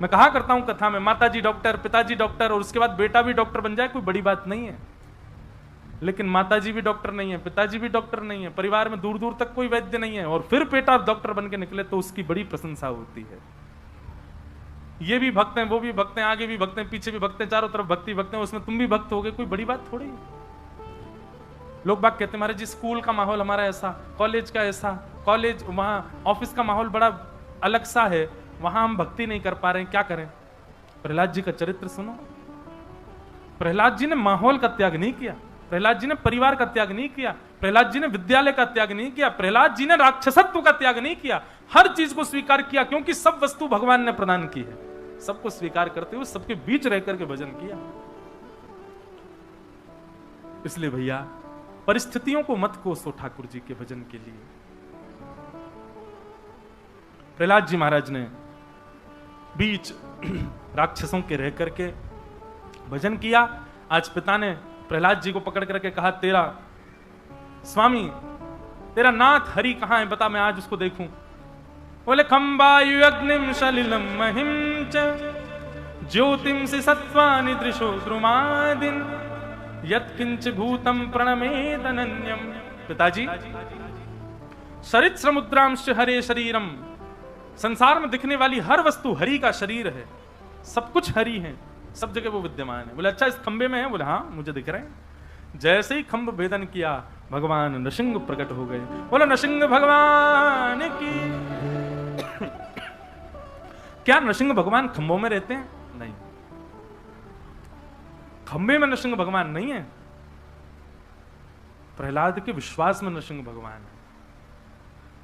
मैं कहा करता हूं कथा में, माताजी डॉक्टर, पिताजी डॉक्टर, और उसके बाद बेटा भी डॉक्टर बन जाए कोई बड़ी बात नहीं है। लेकिन माताजी भी डॉक्टर नहीं है, पिताजी भी डॉक्टर नहीं है, परिवार में दूर दूर तक कोई वैद्य नहीं है, और फिर बेटा डॉक्टर बन के निकले तो उसकी बड़ी प्रशंसा होती है। ये भी भक्त हैं, वो भी भक्त हैं, आगे भी भक्त हैं, पीछे भी भक्त हैं, चारों तरफ भक्ति भक्त हैं, उसमें तुम भी भक्त हो गए, कोई बड़ी बात थोड़ी है। लोग बात कहते हैं महाराज जी स्कूल का माहौल हमारा ऐसा, कॉलेज का ऐसा, कॉलेज वहां ऑफिस का माहौल बड़ा अलग सा है, वहां हम भक्ति नहीं कर पा रहे हैं, क्या करें? प्रहलाद जी का चरित्र सुनो। प्रहलाद जी ने माहौल का त्याग नहीं किया, प्रहलाद जी ने परिवार का त्याग नहीं किया, प्रहलाद जी ने विद्यालय का त्याग नहीं किया, प्रहलाद जी ने राक्षसत्व का त्याग नहीं किया, हर चीज को स्वीकार किया, क्योंकि सब वस्तु भगवान ने प्रदान की है। सबको स्वीकार करते हुए सबके बीच रह करके भजन किया। इसलिए भैया परिस्थितियों को मत कोसो ठाकुर जी के भजन के लिए। प्रहलाद जी महाराज ने बीच राक्षसों के रह करके भजन किया। आज पिता ने प्रहलाद जी को पकड़ करके कहा, तेरा स्वामी, तेरा नाथ हरि कहां है, बता मैं आज उसको देखूं। बोले खंबायु अग्निम सलिलम महिम च ज्योतिम से सत्वानि दृशो द्रुमादिन यत्किंच भूतम प्रणमेद अनन्यम। पिताजी सरित समुद्रांश हरे शरीरम, संसार में दिखने वाली हर वस्तु हरि का शरीर है, सब कुछ हरि है, सब जगह वो विद्यमान है। बोले अच्छा इस खंबे में है? बोले हाँ मुझे दिख रहे हैं। जैसे ही खंभ भेदन किया भगवान नृसिंह प्रकट हो गए। बोलो नृसिंह भगवान की। क्या नृसिंह भगवान खंभों में रहते हैं? नहीं, खंबे में नृसिंह भगवान नहीं है। प्रहलाद के विश्वास में नृसिंह भगवान है।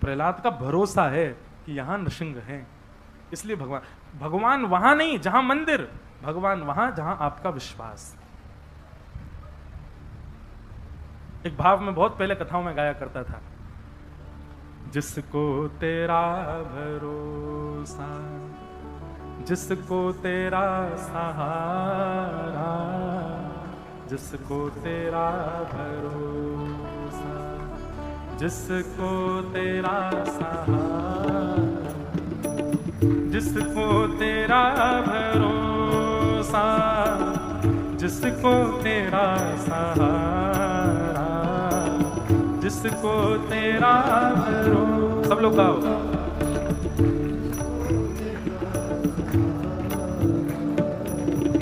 प्रहलाद का भरोसा है कि यहां नृसिंह है, इसलिए भगवान वहां नहीं जहां मंदिर, भगवान वहां जहां आपका विश्वास। एक भाव में बहुत पहले कथाओं में गाया करता था, जिसको तेरा भरोसा, जिसको तेरा सहारा, जिसको तेरा भरोसा, जिसको तेरा सहारा, जिसको तेरा भरोसा, जिसको तेरा सहारा, जिसको तेरा भरोसा। सब लोग गाओ।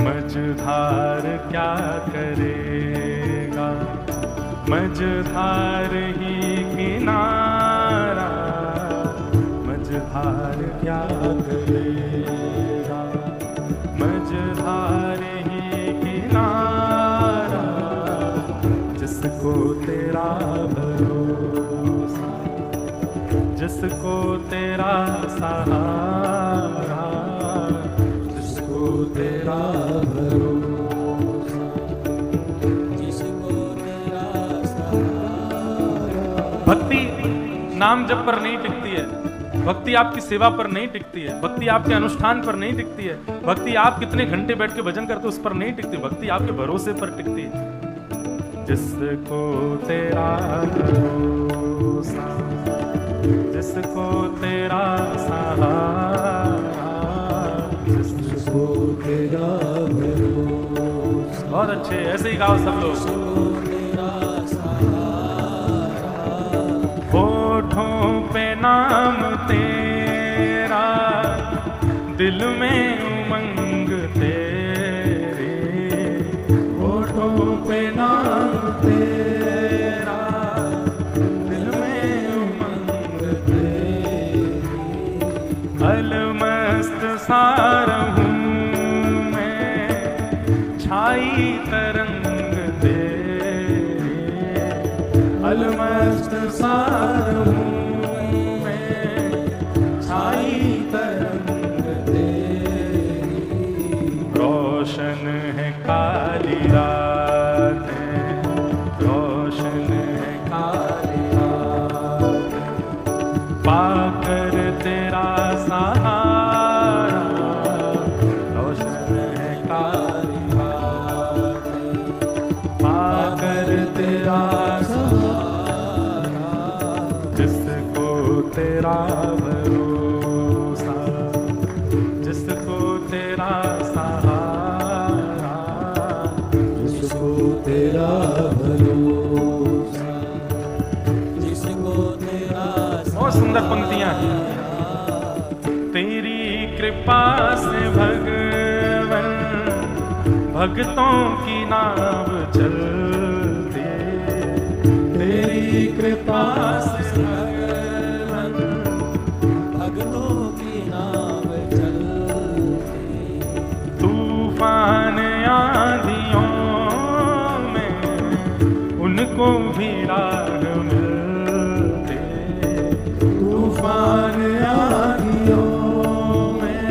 मझधार क्या करेगा, मझधार ही किनारा, मझधार क्या करेगा, मझधार ही किनारा, जिसको तेरा भरोसा, जिसको तेरा सहारा, जिसको तेरा भरोसा, जिसको तेरा सहारा। भक्ति नाम जप पर नहीं टिकती है, भक्ति आपकी सेवा पर नहीं टिकती है, भक्ति आपके अनुष्ठान पर नहीं टिकती है, भक्ति आप कितने घंटे बैठ के भजन करते उस पर नहीं टिकती, भक्ति आपके भरोसे पर टिकती है। जिसको तेरा भरोसा, जिसको तेरा सहारा, जिसको तेरा भरोसा। बहुत अच्छे, ऐसे ही गाओ सब लोग। होठों पे नाम तेरा, दिल में उमंग तेरे, होठों पे नाम तेरा, दिल में उमंग तेरी, अलमस्त सार हूँ मैं, छाई तरंग तेरी, अलमस्त सार हूँ मैं, छाई तरंग तेरी, रोशन है काली रातें, रोशन है काली रातें, पाकर तेरा सहारा, रोशन है काली रातें, पाकर तेरा सहारा, जिसको तेरा भरोसा, जिसको तेरा सहारा, जिसको तेरा भरोसा, जिसको तेरा। बहुत सुंदर पंक्तियां हैं। तेरी कृपा से भगवन भक्तों की नाव चलती, तेरी कृपा से भगवन भक्तों की नाव चलती, तूफान आंधियों में उनको भी राह मिलते, तूफान आंधियों में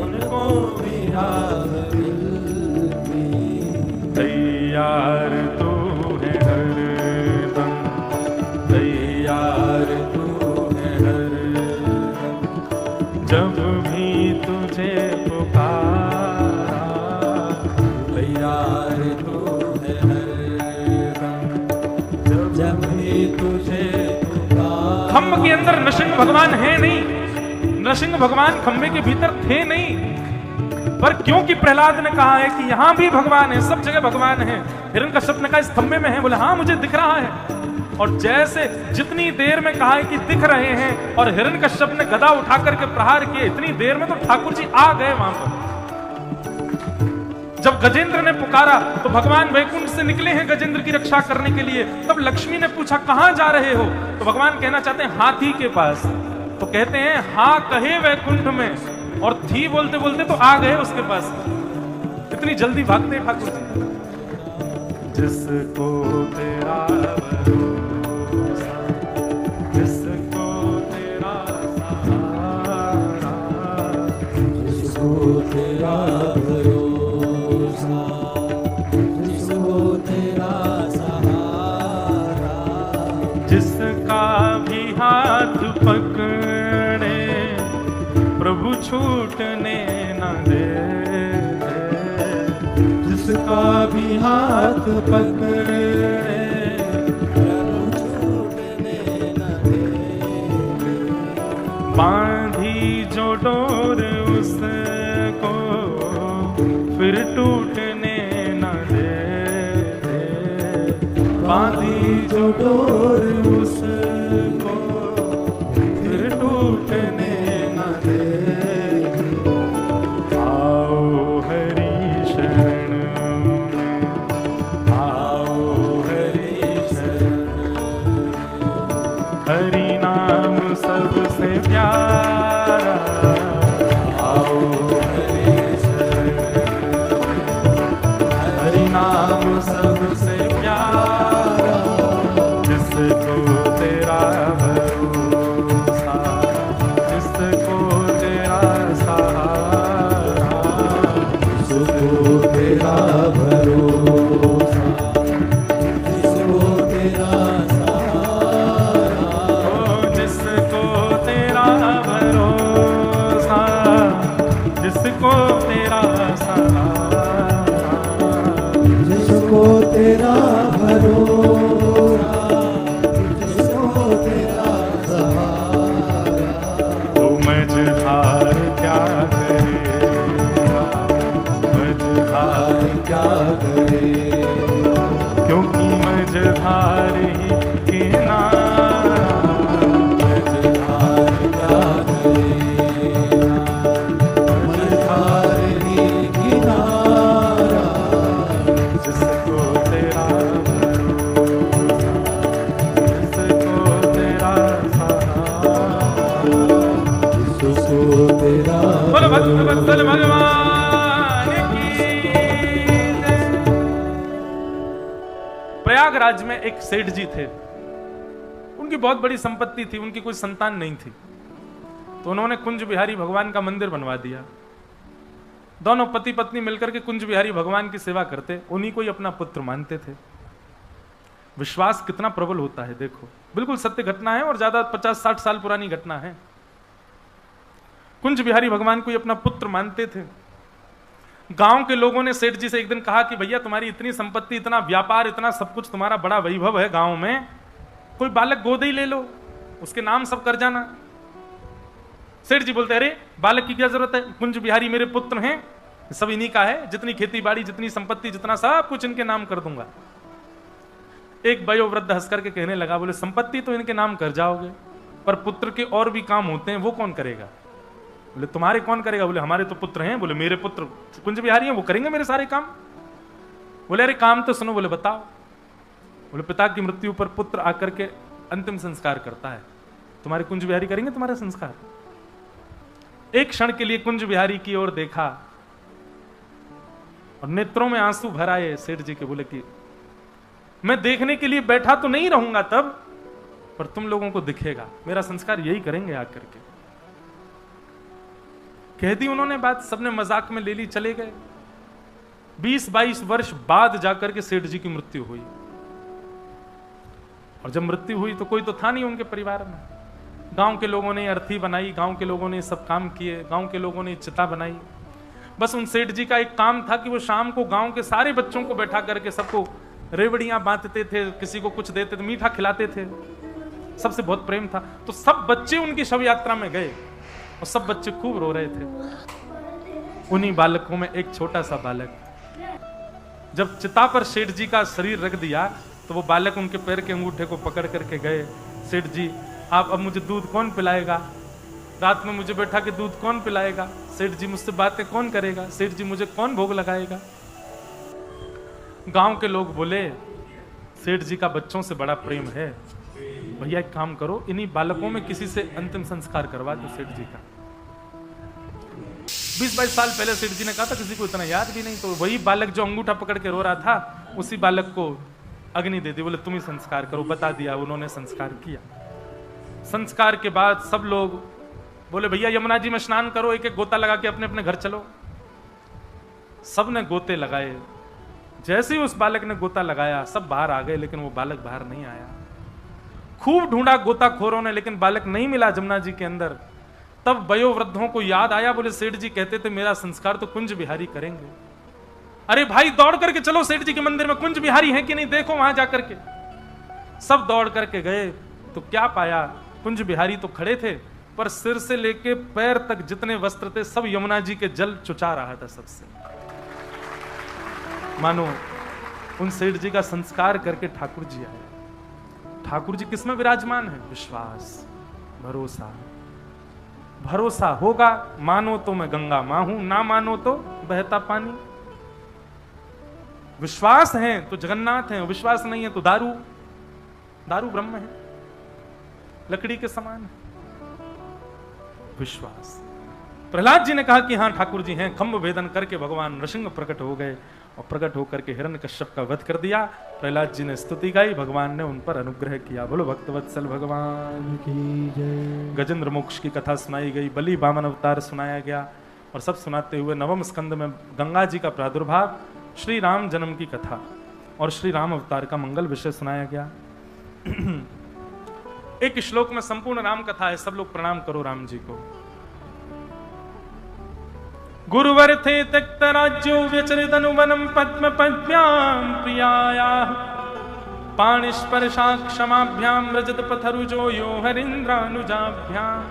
उनको भी राह मिलती, तैयार तू है हरदम, तैयार तू है हरदम, जब भी तुझे पुकारा, तैयार तू है हरदम, जब भी तुझे पुकारा। खम्भ के अंदर नृसिंह भगवान है नहीं, नृसिंह भगवान खंबे के भीतर थे नहीं, पर क्योंकि प्रहलाद ने कहा है कि यहां भी भगवान है, सब जगह भगवान है, हिरण्यकश्यप ने कहा इस खंभे में है, बोले हाँ मुझे दिख रहा है। और जैसे जितनी देर में कहा है कि दिख रहे हैं और हिरण्यकश्यप ने गदा उठा करके प्रहार किए, इतनी देर में तो ठाकुर जी आ गए वहां पर। जब गजेंद्र ने पुकारा तो भगवान वैकुंठ से निकले हैं गजेंद्र की रक्षा करने के लिए। तब लक्ष्मी ने पूछा कहां जा रहे हो, तो भगवान कहना चाहते हैं हाथी के पास। तो कहते हैं हाँ कहे वैकुंठ में, और थी बोलते बोलते तो आ गए उसके पास। इतनी जल्दी भागते ठाकुर जी। जिसको तेरा भरोसा, जिसको तेरा सहारा, जिसको तेरा भरोसा, जिसको तेरा सहारा, जिसका भी हाथ पकड़े प्रभु छूटने न दे, जिसका भी हाथ पकड़े प्रभु छूटने न दे, बांधी जो डोर उसको फिर टूटने न दे, बांधी जो डोर उसको फिर टूटने न दे। आओ हरि शरण में, आओ हरि शरण, हरि नाम सबसे प्यारा, आओ हरि शरण, हरि नाम सबसे प्यारा, जिसको तेरा भरोसा, जिसको तेरा सहारा, जिसको तेरा भरोसा, जिसको तेरा सहारा, जिसको तेरा भरोसा, जिसको तेरा सहारा, जिसको तेरा भरोसा, जिसको तेरा सहारा, वो मझधार क्या करेगा, मझधार क्या करे, क्योंकि मझधार ही किनारा, मझधार क्या करेगा, मझधार ही किनारा, जिसको तेरा भरोसा, जिसको तेरा सहारा। जिसको तेरा बोलो भक्तवत्सल भगवान की जय। प्रयागराज में एक सेठ जी थे, उनकी बहुत बड़ी संपत्ति थी, उनकी कोई संतान नहीं थी, तो उन्होंने कुंज बिहारी भगवान का मंदिर बनवा दिया। दोनों पति पत्नी मिलकर के कुंज बिहारी भगवान की सेवा करते, उन्हीं को ही अपना पुत्र मानते थे। विश्वास कितना प्रबल होता है देखो, बिल्कुल सत्य घटना है और ज्यादा 50-60 साल पुरानी घटना है। कुंज बिहारी भगवान को ही अपना पुत्र मानते थे। गांव के लोगों ने सेठ जी से एक दिन कहा कि भैया तुम्हारी इतनी संपत्ति, इतना व्यापार, इतना सब कुछ, तुम्हारा बड़ा वैभव है गांव में, कोई बालक गोद ही ले लो, उसके नाम सब कर जाना। सेठ जी बोलते अरे बालक की क्या जरूरत है, कुंज बिहारी मेरे पुत्र हैं, सब इन्हीं का है, जितनी खेती बाड़ी, जितनी संपत्ति, जितना सब कुछ इनके नाम कर दूंगा। एक वयोवृद्ध हंस करके कहने लगा, बोले संपत्ति तो इनके नाम कर जाओगे, पर पुत्र के और भी काम होते हैं, वो कौन करेगा? बोले तुम्हारे कौन करेगा? बोले हमारे तो पुत्र हैं। बोले मेरे पुत्र कुंज बिहारी हैं, वो करेंगे मेरे सारे काम। बोले अरे काम तो सुनो। बोले बताओ। बोले पिता की मृत्यु पर पुत्र आकर के अंतिम संस्कार करता है, तुम्हारे कुंज बिहारी करेंगे तुम्हारा संस्कार। एक क्षण के लिए कुंज बिहारी की ओर देखा और नेत्रों में आंसू भर आए सेठ जी के। बोले कि मैं देखने के लिए बैठा तो नहीं रहूंगा तब, पर तुम लोगों को दिखेगा, मेरा संस्कार यही करेंगे आकर के। कह दी उन्होंने बात, सबने मजाक में ले ली, चले गए। 20-22 वर्ष बाद जाकर के सेठ जी की मृत्यु हुई। और जब मृत्यु हुई तो कोई तो था नहीं उनके परिवार में। गांव के लोगों ने अर्थी बनाई, गांव के लोगों ने सब काम किए, गांव के लोगों ने चिता बनाई। बस उन सेठ जी का एक काम था कि वो शाम को गांव के सारे बच्चों को बैठा करके सबको रेवड़ियां बांटते थे, किसी को कुछ देते थे, मीठा खिलाते थे, सबसे बहुत प्रेम था। तो सब बच्चे उनकी शव यात्रा में गए और सब बच्चे खूब रो रहे थे। उन्हीं बालकों में एक छोटा सा बालक, जब चिता पर सेठ जी का शरीर रख दिया तो वो बालक उनके पैर के अंगूठे को पकड़ करके गए, सेठ जी आप अब मुझे दूध कौन पिलाएगा, रात में मुझे बैठा के दूध कौन पिलाएगा, सेठ जी मुझसे बातें कौन करेगा, सेठ जी मुझे कौन भोग लगाएगा। गांव के लोग बोले सेठ जी का बच्चों से बड़ा प्रेम है, भैया एक काम करो इन्हीं बालकों में किसी से अंतिम संस्कार करवा दो सेठ जी का। 20-22 साल पहले सेठ जी ने कहा था, किसी को इतना याद भी नहीं, तो वही बालक जो अंगूठा पकड़ के रो रहा था उसी बालक को अग्नि दे दी, बोले तुम ही संस्कार करो, बता दिया, उन्होंने संस्कार किया। संस्कार के बाद सब लोग बोले भैया यमुना जी में स्नान करो, एक एक गोता लगा के अपने अपने घर चलो। सबने गोते लगाए, जैसे ही उस बालक ने गोता लगाया सब बाहर आ गए, लेकिन वो बालक बाहर नहीं आया। खूब ढूंढा गोताखोरों ने, लेकिन बालक नहीं मिला जमुना जी के अंदर। तब वयोवृद्धों को याद आया, बोले सेठ जी कहते थे मेरा संस्कार तो कुंज बिहारी करेंगे। अरे भाई दौड़ करके चलो सेठ जी के मंदिर में कुंज बिहारी है कि नहीं, देखो वहां जाकर के। सब दौड़ करके गए तो क्या पाया, कुंज बिहारी तो खड़े थे, पर सिर से लेके पैर तक जितने वस्त्र थे सब यमुना जी के जल चुचा रहा था सबसे। मानो उन सेठ जी का संस्कार करके ठाकुर जी आए। ठाकुर जी किसमें विराजमान है? विश्वास, भरोसा। भरोसा होगा, मानो तो मैं गंगा मां हूं, ना मानो तो बहता पानी। विश्वास है तो जगन्नाथ है, विश्वास नहीं है तो दारू, दारू ब्रह्म है, लकड़ी के समान है। विश्वास। प्रहलाद जी ने कहा कि हाँ ठाकुर जी हैं, खंभ भेदन करके भगवान नृसिंह प्रकट हो गए और प्रकट होकर के हिरण्यकश्यप का वध कर दिया। प्रहलाद जी ने स्तुति गाई, भगवान ने उन पर अनुग्रह किया। बोलो भक्तवत्सल भगवान की जय। गजेंद्र मोक्ष की कथा सुनाई गई, बलि वामन अवतार सुनाया गया, और सब सुनाते हुए नवम स्कंद में गंगा जी का प्रादुर्भाव, श्री राम जन्म की कथा और श्री राम अवतार का मंगल विषय सुनाया गया। एक श्लोक में संपूर्ण राम कथा है, सब लोग प्रणाम करो राम जी को। गुरुवर थे त्यक्त राज्यो व्यचरित अनुवनम पद्म पद्भ्याम प्रियाया पाणिस्पर्शा क्षमाभ्याम रजत पथरुजो यो हरीन्द्रानुजाभ्याम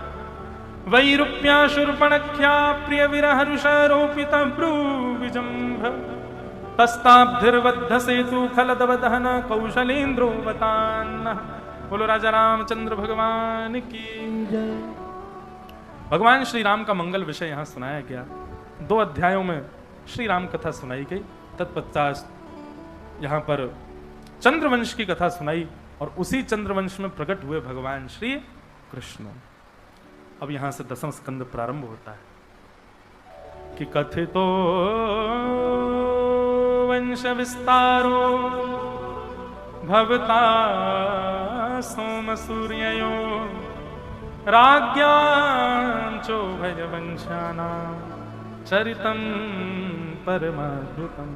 वैरूप्या शूर्पणख्या प्रिय विरहरुषारोपित भ्रूविजम्भ तस्ताब्धिर्बद्ध सेतु खलदवदहन कौशलेन्द्रोवतान्न। बोलो राजा रामचंद्र भगवान की जय। भगवान श्री राम का मंगल विषय यहां सुनाया गया। 2 अध्यायों में श्री राम कथा सुनाई गई, तत्पश्चात यहां पर चंद्रवंश की कथा सुनाई और उसी चंद्रवंश में प्रकट हुए भगवान श्री कृष्ण। अब यहां से 10वां स्कंद प्रारंभ होता है कि कथितो वंश विस्तारो भवता सोम सूर्ययो राज्ञां चोभय वंशानां चरितम परमाद्भुतम।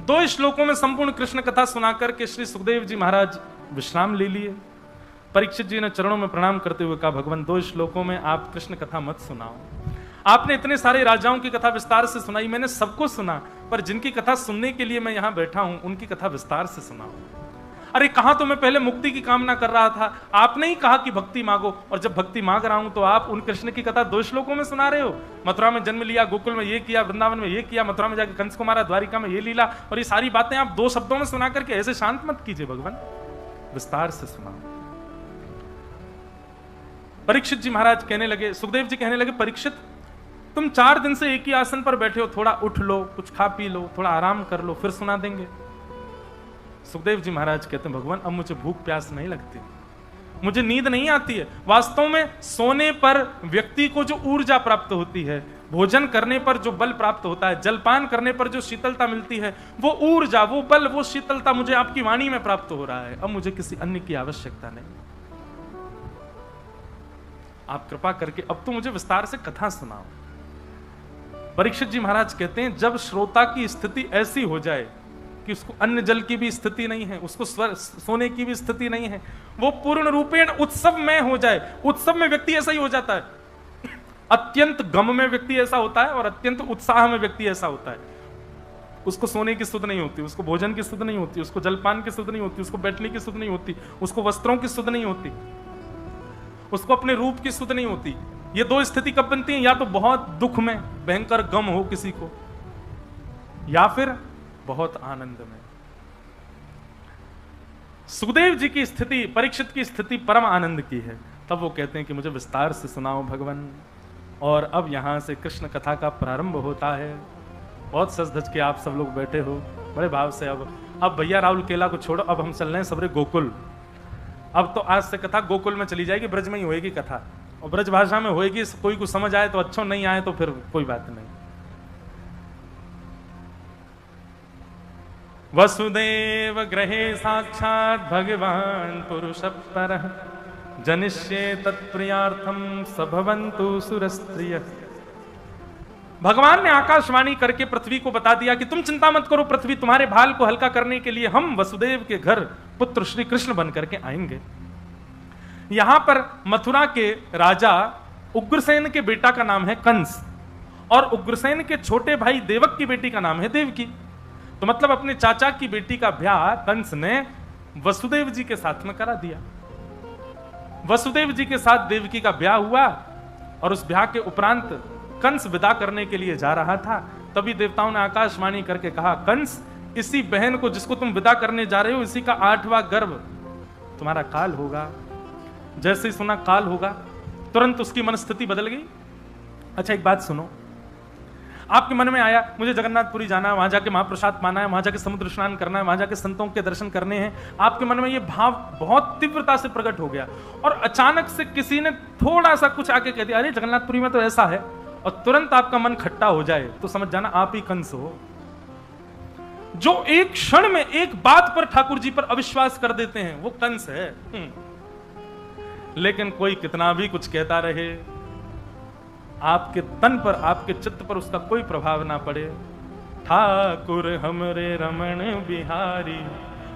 2 श्लोकों में संपूर्ण कृष्ण कथा सुनाकर के श्री सुखदेव जी महाराज विश्राम ले लिए। परीक्षित जी ने चरणों में प्रणाम करते हुए कहा, भगवान 2 श्लोकों में आप कृष्ण कथा मत सुनाओ। आपने इतने सारे राजाओं की कथा विस्तार से सुनाई, मैंने सबको सुना, पर जिनकी कथा सुनने के लिए मैं यहां बैठा हूं उनकी कथा विस्तार से सुनाओ। अरे कहा तो मैं पहले मुक्ति की कामना कर रहा था, आपने ही कहा कि भक्ति मांगो, और जब भक्ति मांग रहा हूं तो आप उन कृष्ण की कथा 2 श्लोकों में सुना रहे हो। मथुरा में जन्म लिया, गोकुल में ये किया, वृंदावन में ये किया, मथुरा में जाके कंस को मारा, द्वारिका में ये लीला, और ये सारी बातें आप 2 शब्दों में सुना करके ऐसे शांत मत कीजिए भगवान, विस्तार से सुनाओ। परीक्षित जी महाराज कहने लगे, सुखदेव जी कहने लगे, परीक्षित तुम 4 दिन से एक ही आसन पर बैठे हो, थोड़ा उठ लो, कुछ खा पी लो, थोड़ा आराम कर लो, फिर सुना देंगे। सुखदेव जी महाराज कहते हैं, भगवान अब मुझे भूख प्यास नहीं लगती, मुझे नींद नहीं आती है। वास्तव में सोने पर व्यक्ति को जो ऊर्जा प्राप्त होती है, भोजन करने पर जो बल प्राप्त होता है, जलपान करने पर जो शीतलता मिलती है, वो ऊर्जा, वो बल, वो शीतलता मुझे आपकी वाणी में प्राप्त हो रहा है। अब मुझे किसी अन्य की आवश्यकता नहीं। आप कृपा करके अब तो मुझे विस्तार से कथा सुनाओ। परीक्षित जी महाराज कहते हैं, जब श्रोता की स्थिति ऐसी हो जाए कि उसको अन्न जल की भी स्थिति नहीं है, उसको सोने की भी स्थिति नहीं है, वो पूर्ण रूपेण उत्सव में हो जाए। उत्सव में व्यक्ति ऐसा ही हो जाता है, अत्यंत गम में व्यक्ति ऐसा होता है और अत्यंत उत्साह में व्यक्ति ऐसा होता है। उसको सोने की सुध नहीं होती, उसको भोजन की सुध नहीं होती, उसको जलपान की सुध नहीं होती, उसको बैठने की सुध नहीं होती, उसको वस्त्रों की सुध नहीं होती, उसको अपने रूप की सुध नहीं होती। ये दो स्थिति कब बनती है? या तो बहुत दुख में भयंकर गम हो किसी को, या फिर बहुत आनंद में। सुखदेव जी की स्थिति, परीक्षित की स्थिति परम आनंद की है। तब वो कहते हैं कि मुझे विस्तार से सुनाओ भगवान। और अब यहां से कृष्ण कथा का प्रारंभ होता है। बहुत सज धज के आप सब लोग बैठे हो बड़े भाव से। अब भैया राहुल केला को छोड़ो, अब हम चल रहे हैं सबरे गोकुल। अब तो आज से कथा गोकुल में चली जाएगी, ब्रज में ही होएगी कथा, और ब्रज भाषा में होएगी। कोई को समझ आए तो अच्छा, नहीं आए तो फिर कोई बात नहीं। वसुदेव गृहे साक्षात् भगवान पुरुष परः जनिष्ये तत्प्रियार्थम सभवन्तु सुरस्त्रियः। भगवान ने आकाशवाणी करके पृथ्वी को बता दिया कि तुम चिंता मत करो पृथ्वी, तुम्हारे भाल को हल्का करने के लिए हम वसुदेव के घर पुत्र श्री कृष्ण बन करके आएंगे। यहां पर मथुरा के राजा उग्रसेन के बेटा का नाम है कंस, और उग्रसेन के छोटे भाई देवक की बेटी का नाम है देवकी। तो मतलब अपने चाचा की बेटी का ब्याह कंस ने वसुदेव जी के साथ में करा दिया। वसुदेव जी के साथ देवकी का ब्याह हुआ, और उस ब्याह के उपरांत कंस विदा करने के लिए जा रहा था। तभी देवताओं ने आकाशवाणी करके कहा, कंस, इसी बहन को जिसको तुम विदा करने जा रहे हो, इसी का 8वां गर्भ तुम्हारा काल होगा। जैसे ही सुना काल होगा, तुरंत उसकी मनस्थिति बदल गई। अच्छा एक बात सुनो, आपके मन में आया मुझे जगन्नाथपुरी जाना है, वहां जाके महाप्रसाद पाना है, वहां जाके समुद्र स्नान करना है, वहां जाके संतों के दर्शन करने हैं। आपके मन में ये भाव बहुत तीव्रता से प्रकट हो गया, और अचानक से किसी ने थोड़ा सा कुछ आके कह दिया, अरे जगन्नाथपुरी में तो ऐसा है, और तुरंत आपका मन खट्टा हो जाए, तो समझ जाना आप ही कंस हो, जो एक क्षण में एक बात पर ठाकुर जी पर अविश्वास कर देते हैं, वो कंस है। लेकिन कोई कितना भी कुछ कहता रहे, आपके तन पर, आपके चित्त पर उसका कोई प्रभाव ना पड़े। ठाकुर हमरे रमण बिहारी,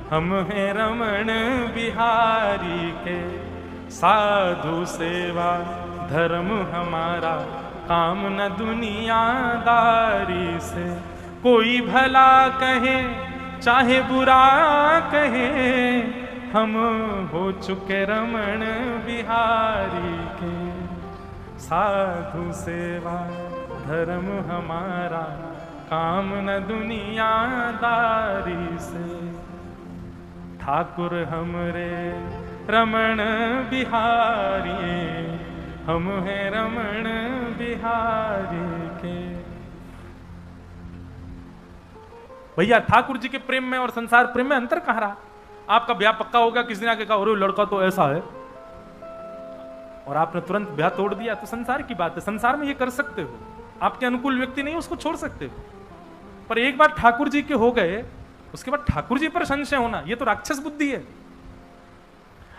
हम हैं रमण बिहारी के, साधु सेवा धर्म हमारा, काम न दुनियादारी से। कोई भला कहे चाहे बुरा कहे, हम हो चुके रमण बिहारी के, साधु सेवा धर्म हमारा, काम न दुनियादारी से। ठाकुर हमरे रमण बिहारी, हम हैं रमण बिहारी के। भैया ठाकुर जी के प्रेम में और संसार प्रेम में अंतर कहां रहा? आपका ब्याह पक्का होगा, किसी ने आके कहा अरे लड़का तो ऐसा है, और आपने तुरंत ब्याह तोड़ दिया, तो संसार की बात है। संसार में ये कर सकते हो, आपके अनुकूल व्यक्ति नहीं उसको छोड़ सकते हो, पर एक बार ठाकुर जी के हो गए, उसके बाद ठाकुर जी पर संशय होना, ये तो राक्षस बुद्धि है।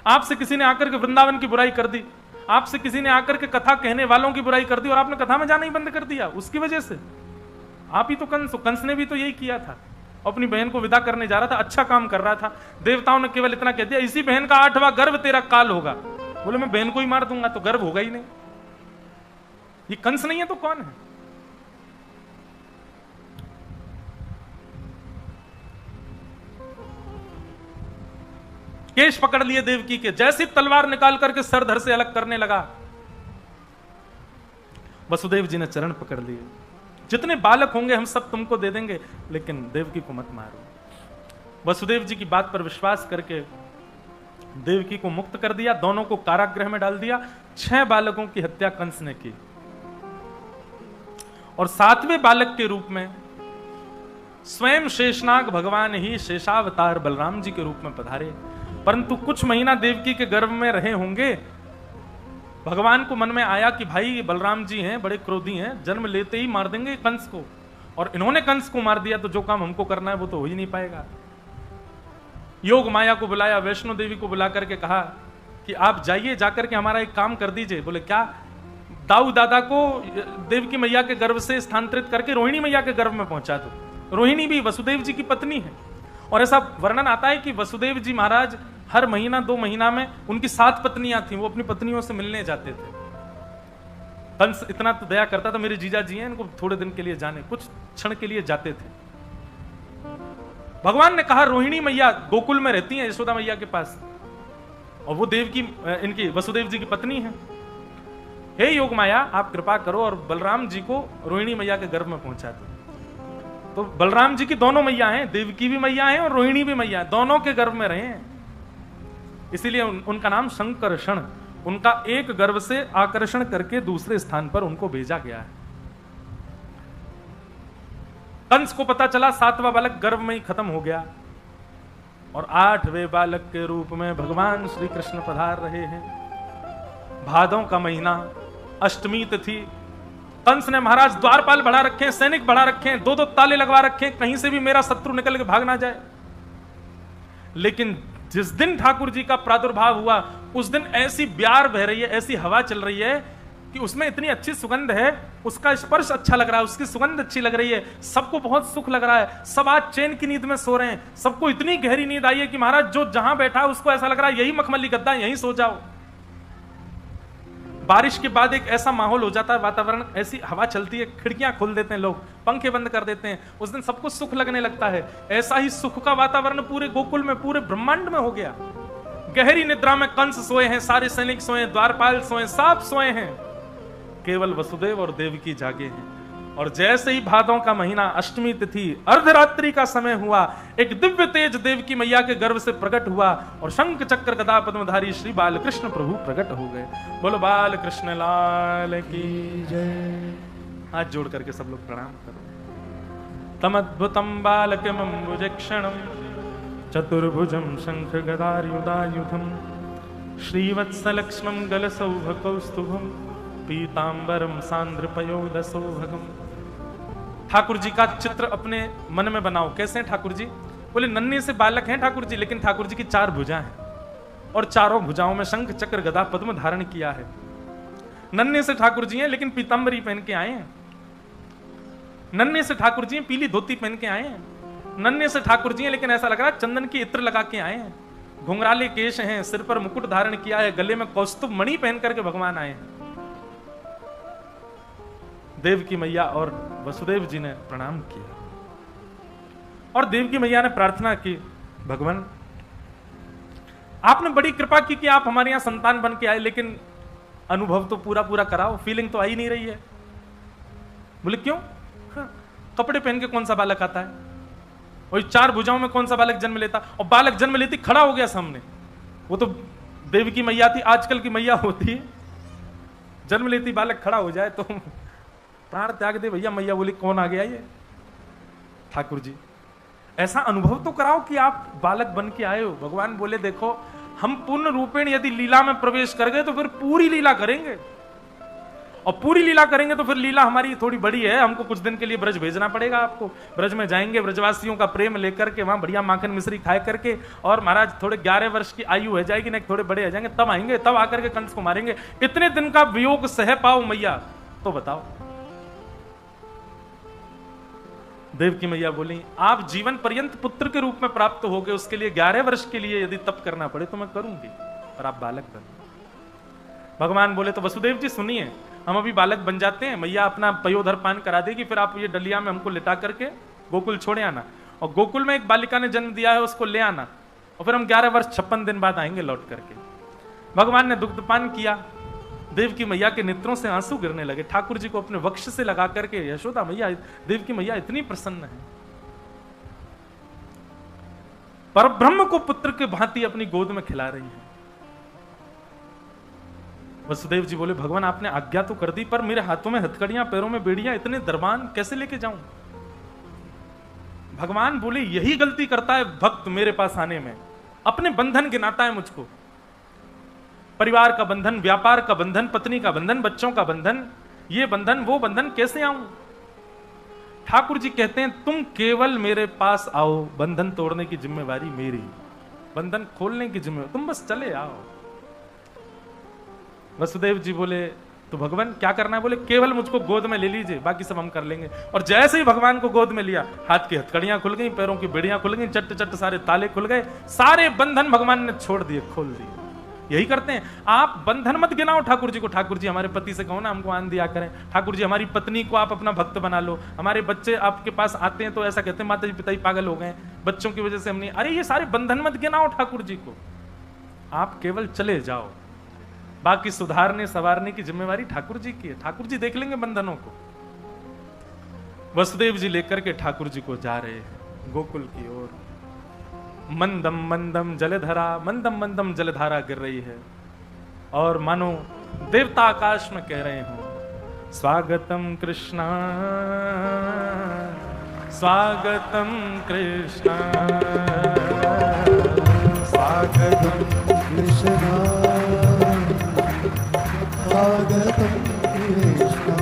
आपसे किसी ने आकर के वृंदावन की बुराई कर दी, आपसे किसी ने आकर के कथा कहने वालों की बुराई कर दी, और आपने कथा में जाना ही बंद कर दिया उसकी वजह से। आप ही तो कंस ने भी तो यही किया था, अपनी बहन को विदा करने जा रहा था, अच्छा काम कर रहा था। देवताओं ने केवल इतना कह दिया, इसी बहन का 8वां गर्भ तेरा काल होगा। बोले मैं बहन को ही मार दूंगा, तो गर्भ होगा ही नहीं। ये कंस नहीं है तो कौन है? केश पकड़ लिए देवकी के, जैसी तलवार निकाल करके सर धर से अलग करने लगा। वसुदेव जी ने चरण पकड़ लिए, जितने बालक होंगे हम सब तुमको दे देंगे, लेकिन देवकी को मत मारो। वसुदेव जी की बात पर विश्वास करके देवकी को मुक्त कर दिया, दोनों को कारागृह में डाल दिया। 6 बालकों की हत्या कंस ने की, और 7वें बालक के रूप में स्वयं शेषनाग भगवान ही शेषावतार बलराम जी के रूप में पधारे। परंतु कुछ महीना देवकी के गर्भ में रहे होंगे, भगवान को मन में आया कि भाई ये बलराम जी हैं, बड़े क्रोधी हैं, जन्म लेते ही मार देंगे कंस को, और इन्होंने कंस को मार दिया तो जो काम हमको करना है वो तो हो ही नहीं पाएगा। योग माया को बुलाया, वैष्णो देवी को बुला करके कहा कि आप जाइए, जाकर के हमारा एक काम कर दीजिए। बोले क्या? दाऊ दादा को देवकी मैया के गर्भ से स्थानांतरित करके रोहिणी मैया के गर्भ में पहुंचा दो। रोहिणी भी वसुदेव जी की पत्नी है, और ऐसा वर्णन आता है कि वसुदेव जी महाराज हर महीना 2 महीना में, उनकी 7 पत्नियां थीं, वो अपनी पत्नियों से मिलने जाते थे। कंस इतना तो दया करता था, मेरे जीजा जी हैं, इनको थोड़े दिन के लिए जाने, कुछ क्षण के लिए जाते थे। भगवान ने कहा रोहिणी मैया गोकुल में रहती हैं यशोदा मैया के पास, और वो देव की इनकी वसुदेव जी की पत्नी है। हे योग माया आप कृपा करो और बलराम जी को रोहिणी मैया के गर्भ में पहुंचा दो। तो बलराम जी की दोनों मैया हैं, देवकी भी मैया हैं और रोहिणी भी मैया है, दोनों के गर्भ में रहे हैं। इसीलिए उनका नाम शंकरषण, उनका एक गर्भ से आकर्षण करके दूसरे स्थान पर उनको भेजा गया है। कंस को पता चला 7वां बालक गर्भ में ही खत्म हो गया और 8वें बालक के रूप में भगवान श्री कृष्ण पधार रहे हैं। भादों का महीना, अष्टमी तिथि, कंस ने महाराज द्वारपाल बढ़ा रखे हैं, सैनिक बढ़ा रखे हैं, 2-2 ताले लगवा रखे हैं, कहीं से भी मेरा शत्रु निकल के भाग ना जाए। लेकिन जिस दिन ठाकुर जी का प्रादुर्भाव हुआ उस दिन ऐसी ब्यार बह रही है, ऐसी हवा चल रही है कि उसमें इतनी अच्छी सुगंध है, उसका स्पर्श अच्छा लग रहा है, उसकी सुगंध अच्छी लग रही है, सबको बहुत सुख लग रहा है। सब आज चैन की नींद में सो रहे हैं, सबको इतनी गहरी नींद आई है कि महाराज जो जहां बैठा है उसको ऐसा लग रहा है यही मखमली गद्दा, यहीं सो जाओ। बारिश के बाद एक ऐसा माहौल हो जाता है, वातावरण, ऐसी हवा चलती है, खिड़कियां खोल देते हैं लोग, पंखे बंद कर देते हैं, उस दिन सबको सुख लगने लगता है। ऐसा ही सुख का वातावरण पूरे गोकुल में, पूरे ब्रह्मांड में हो गया। गहरी निद्रा में कंस सोए हैं, सारे सैनिक सोए, द्वारपाल सोए, सब सोए हैं, केवल वसुदेव और देवकी जागे हैं। और जैसे ही भादों का महीना, अष्टमी तिथि, अर्धरात्रि का समय हुआ, एक दिव्य तेज देवकी मैया के गर्भ से प्रकट हुआ और शंख चक्र गदा पद्मधारी श्री बालकृष्ण प्रभु प्रकट हो गए। बोलो बालकृष्ण लाल की जय। हाथ जोड़ करके सब लोग प्रणाम करो। तमद्भुतम बालकमम्बुजक्षणम चतुर्भुजम शंख गदायुधायुधम श्रीवत्सलक्ष्मं गलसौभकौस्तुभम पीतांबरम सांद्रपयोदसौभगम। ठाकुर जी का चित्र अपने मन में बनाओ। कैसे हैं ठाकुर जी? बोले नन्हे से बालक हैं ठाकुर जी, लेकिन ठाकुर जी की 4 भुजा हैं और चारों भुजाओं में शंख चक्र गदा पद्म धारण किया है। नन्हे से ठाकुर जी हैं लेकिन पीतांबरी पहन के आए हैं। नन्हे से ठाकुर जी हैं, पीली धोती पहन के आए हैं। नन्हे से ठाकुर जी हैं लेकिन ऐसा लग रहा है चंदन की इत्र लगा के आए हैं। घुंघराले केश हैं, सिर पर मुकुट धारण किया है, गले में कौस्तुभ मणि पहन करके भगवान आए हैं। देवकी मैया और वसुदेव जी ने प्रणाम किया और देवकी मैया ने प्रार्थना की, भगवान आपने बड़ी कृपा की कि आप हमारे यहां संतान बन के आए, लेकिन अनुभव तो पूरा पूरा कराओ, फीलिंग तो आ ही नहीं रही है। बोले क्यों? कपड़े पहन के कौन सा बालक आता है? वही 4 भुजाओं में कौन सा बालक जन्म लेता? और बालक जन्म लेती खड़ा हो गया सामने। वो तो देवकी मैया थी, आजकल की मैया होती है, जन्म लेती बालक खड़ा हो जाए तो प्राण त्याग दे भैया। मैया बोली कौन आ गया ये? ठाकुर जी ऐसा अनुभव तो कराओ कि आप बालक बन के आए हो। भगवान बोले देखो हम पूर्ण रूपेण यदि लीला में प्रवेश कर गए तो फिर पूरी लीला करेंगे, और पूरी लीला करेंगे तो फिर लीला हमारी थोड़ी बड़ी है, हमको कुछ दिन के लिए ब्रज भेजना पड़ेगा आपको। ब्रज में जाएंगे, ब्रजवासियों का प्रेम लेकर के वहां बढ़िया माखन मिश्री खाए करके, और महाराज थोड़े 11 वर्ष की आयु हो जाएगी, नहीं थोड़े बड़े हो जाएंगे, तब आएंगे, तब आकर के कंस को मारेंगे। इतने दिन का वियोग सह पाओ मैया तो बताओ। देवकी मैया बोली आप जीवन पर्यंत पुत्र के रूप में प्राप्त हो गए, उसके लिए 11 वर्ष के लिए यदि तप करना पड़े तो मैं करूंगी, पर आप बालक बनो। भगवान बोले तो वसुदेव जी सुनिए, हम अभी बालक बन जाते हैं, मैया अपना पयोधर पान करा देगी, फिर आप ये डलिया में हमको लिटा करके गोकुल छोड़े आना, और गोकुल में एक बालिका ने जन्म दिया है उसको ले आना, और फिर हम 11 वर्ष 56 दिन बाद आएंगे लौट करके। भगवान ने दुग्धपान किया, देवकी मैया के नेत्रों से आंसू गिरने लगे। ठाकुर जी को अपने वक्ष से लगा करके यशोदा मैया, देवकी मैया इतनी प्रसन्न है, परब्रह्म को पुत्र के भांति अपनी गोद में खिला रही है। वसुदेव जी बोले भगवान आपने आज्ञा तो कर दी, पर मेरे हाथों में हथकड़ियां, पैरों में बेड़ियां, इतने दरबान कैसे लेके जाऊं? भगवान बोले यही गलती करता है भक्त मेरे पास आने में, अपने बंधन गिनाता है मुझको, परिवार का बंधन, व्यापार का बंधन, पत्नी का बंधन, बच्चों का बंधन, ये बंधन वो बंधन, कैसे आऊं? ठाकुर जी कहते हैं तुम केवल मेरे पास आओ, बंधन तोड़ने की जिम्मेवारी मेरी, बंधन खोलने की जिम्मेवारी, तुम बस चले आओ। वसुदेव जी बोले तो भगवान क्या करना है? बोले केवल मुझको गोद में ले लीजिए, बाकी सब हम कर लेंगे। और जैसे ही भगवान को गोद में लिया, हाथ की हथकड़ियां खुल गई, पैरों की बेड़ियां खुल गई, चट चट सारे ताले खुल गए, सारे बंधन भगवान ने छोड़ दिए, खोल दिए। यही करते हैं, आप बंधन मत गिनाओ ठाकुर जी को। ठाकुर जी हमारे पति से कहो ना हमको आन दिया करें, ठाकुर जी हमारी पत्नी को आप अपना भक्त बना लो, हमारे बच्चे आपके पास आते हैं तो ऐसा कहते हैं माता जी पिता ही पागल हो गए, बच्चों की वजह से हम नहीं। अरे ये सारे बंधन मत गिनाओ ठाकुर जी को, आप केवल चले जाओ। बाकी सुधारने संवारने की जिम्मेवारी ठाकुर जी की है। ठाकुर जी देख लेंगे बंधनों को। वसुदेव जी लेकर के ठाकुर जी को जा रहे हैं गोकुल की ओर। मंदम मंदम जलधारा, मंदम मंदम जलधारा गिर रही है और मानो देवता आकाश में कह रहे हो, स्वागतम कृष्णा, स्वागतम कृष्णा, स्वागतम कृष्णा, स्वागतम कृष्णा,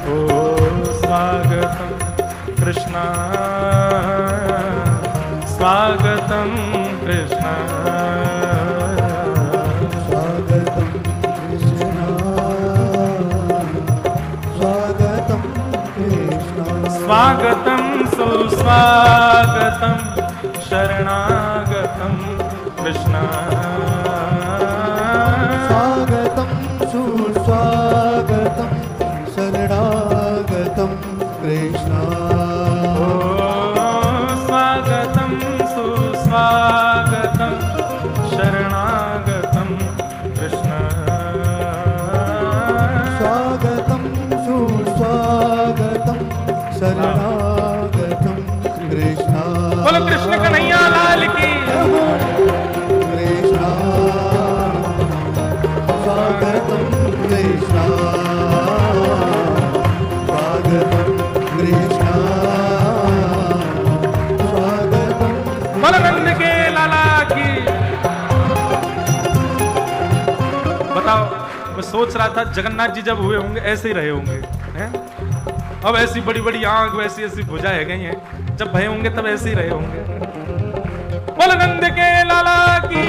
ओ स्वागतम कृष्णा, स्वागतम कृष्णा, स्वागतम कृष्णा, स्वागतम कृष्णा, स्वागतम सुस्वागतम शरणागतम कृष्णा, स्वागतम सुस्वागतम शरणागतम कृष्णा, स्वागतम सुस्वागतम शरणागतम कृष्णा, स्वागतम सुस्वागतम शरणागतम कृष्णा। बोलो कृष्ण कन्हैया लाल की। कृष्णा, स्वागतम कृष्णा, स्वागतम कृष्णा, स्वागतम। बोलो नंद के लाला की। बताओ, मैं सोच रहा था जगन्नाथ जी जब हुए होंगे ऐसे ही रहे होंगे, हैं? अब ऐसी बड़ी बड़ी आंख, वैसी ऐसी भुजाएं है गई हैं, जब भय होंगे तब ऐसे ही रहे होंगे। बोलो नंद के लाला की।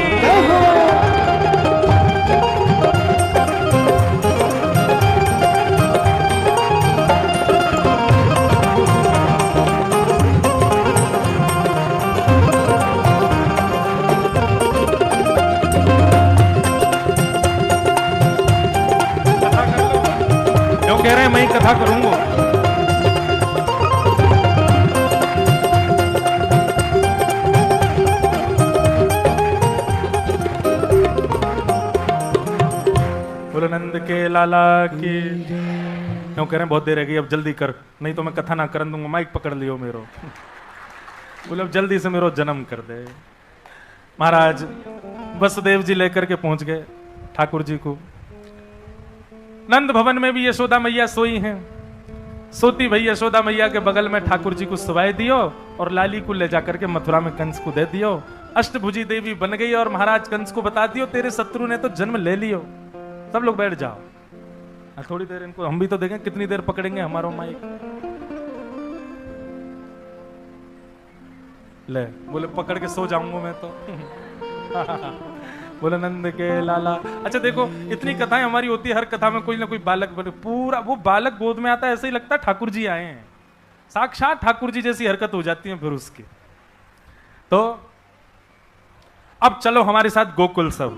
क्यों कह रहे हैं मैं ही कथा करूंगा? बोलो नंद के लाला की। क्यों कह रहे हैं बहुत देर है गई, अब जल्दी कर, नहीं तो मैं कथा ना कर दूंगा। माइक पकड़ लियो मेरो। बोले अब जल्दी से मेरो जन्म कर दे। महाराज वसुदेव जी लेकर के पहुंच गए ठाकुर जी को। नंद भवन में भी यशोदा मैया सोई हैं। सोती भई यशोदा मैया के बगल में ठाकुर जी को सुवाए दियो और लाली को ले जाकर के मथुरा में कंस को दे दियो। अष्टभुजी देवी बन गई और महाराज कंस को बता दियो तेरे शत्रु ने तो जन्म ले लियो। सब लोग बैठ जाओ, थोड़ी देर इनको हम भी तो देखें कितनी देर पकड़ेंगे हमारा माइक। ले बोले पकड़ के सो जाऊंगा मैं तो। बोले नंद के लाला। अच्छा देखो, इतनी कथाएं हमारी होती है, हर कथा में कोई ना कोई बालक बने, पूरा वो बालक गोद में आता है, ऐसे ही लगता है ठाकुर जी आए हैं। साक्षात ठाकुर जी जैसी हरकत हो जाती है फिर उसकी। तो अब चलो हमारे साथ गोकुल सब।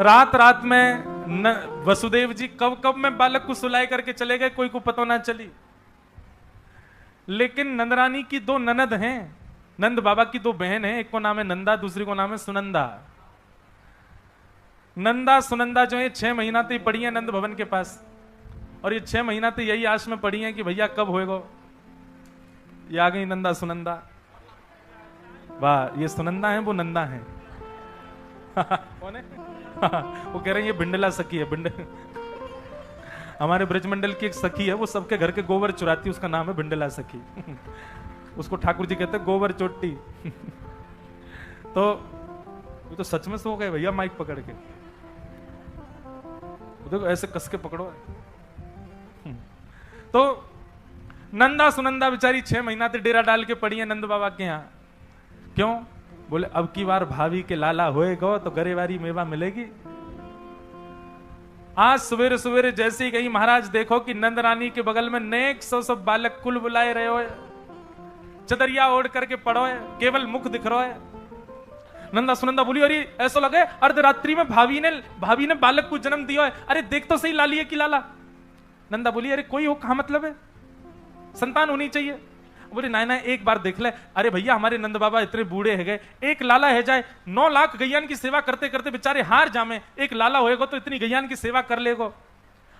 रात रात में वसुदेव जी कब कब में बालक को सुलाए करके चले गए, कोई को पता ना चली। लेकिन नंदरानी की दो ननद हैं, नंद बाबा की दो बहन हैं, एक को नाम है नंदा, दूसरी को नाम है सुनंदा। नंदा सुनंदा जो है 6 महीना तो पड़ी है नंद भवन के पास, और ये 6 महीना तो यही आश में पड़ी है कि भैया कब होएगा। ये आ गई नंदा सुनंदा। वाह, ये सुनंदा है वो नंदा है। कौन है? वो कह रहे हैं ये बिंडला सखी है। हमारे ब्रजमंडल की एक सखी है, वो सबके घर के गोबर चुराती है, उसका नाम है बिंडला सखी। उसको ठाकुर जी कहते हैं गोबर चोटी। तो ये तो सच में सो गए भैया माइक पकड़ के। देखो ऐसे कस के पकड़ो। तो नंदा सुनंदा बेचारी 6 महीना से डेरा डाल के पड़ी है नंद बाबा के यहाँ। क्यों? बोले अब की बार भाभी के लाला होएगा तो गरेवारी मेवा मिलेगी। आज सवेरे सवेरे जैसे ही गई महाराज देखो कि नंद रानी के बगल में नेक सब बालक कुल बुलाए रहे हो, चदरिया ओढ़ करके पड़ो है, केवल मुख दिख रहा है। नंदा सुनंदा बोली अरे ऐसा लगे अर्धरात्रि में भाभी ने बालक को जन्म दिया है, अरे देख तो सही लाली है कि लाला। नंदा बोली अरे कोई हो, कहा मतलब है, संतान होनी चाहिए। बोले नायना एक बार देख ले। अरे भैया हमारे नंद बाबा इतने बूढ़े है गए, एक लाला है जाए 9 लाख गैयान की सेवा करते करते बेचारे हार जामे, एक लाला होएगा तो इतनी गैयान की सेवा कर लेगो।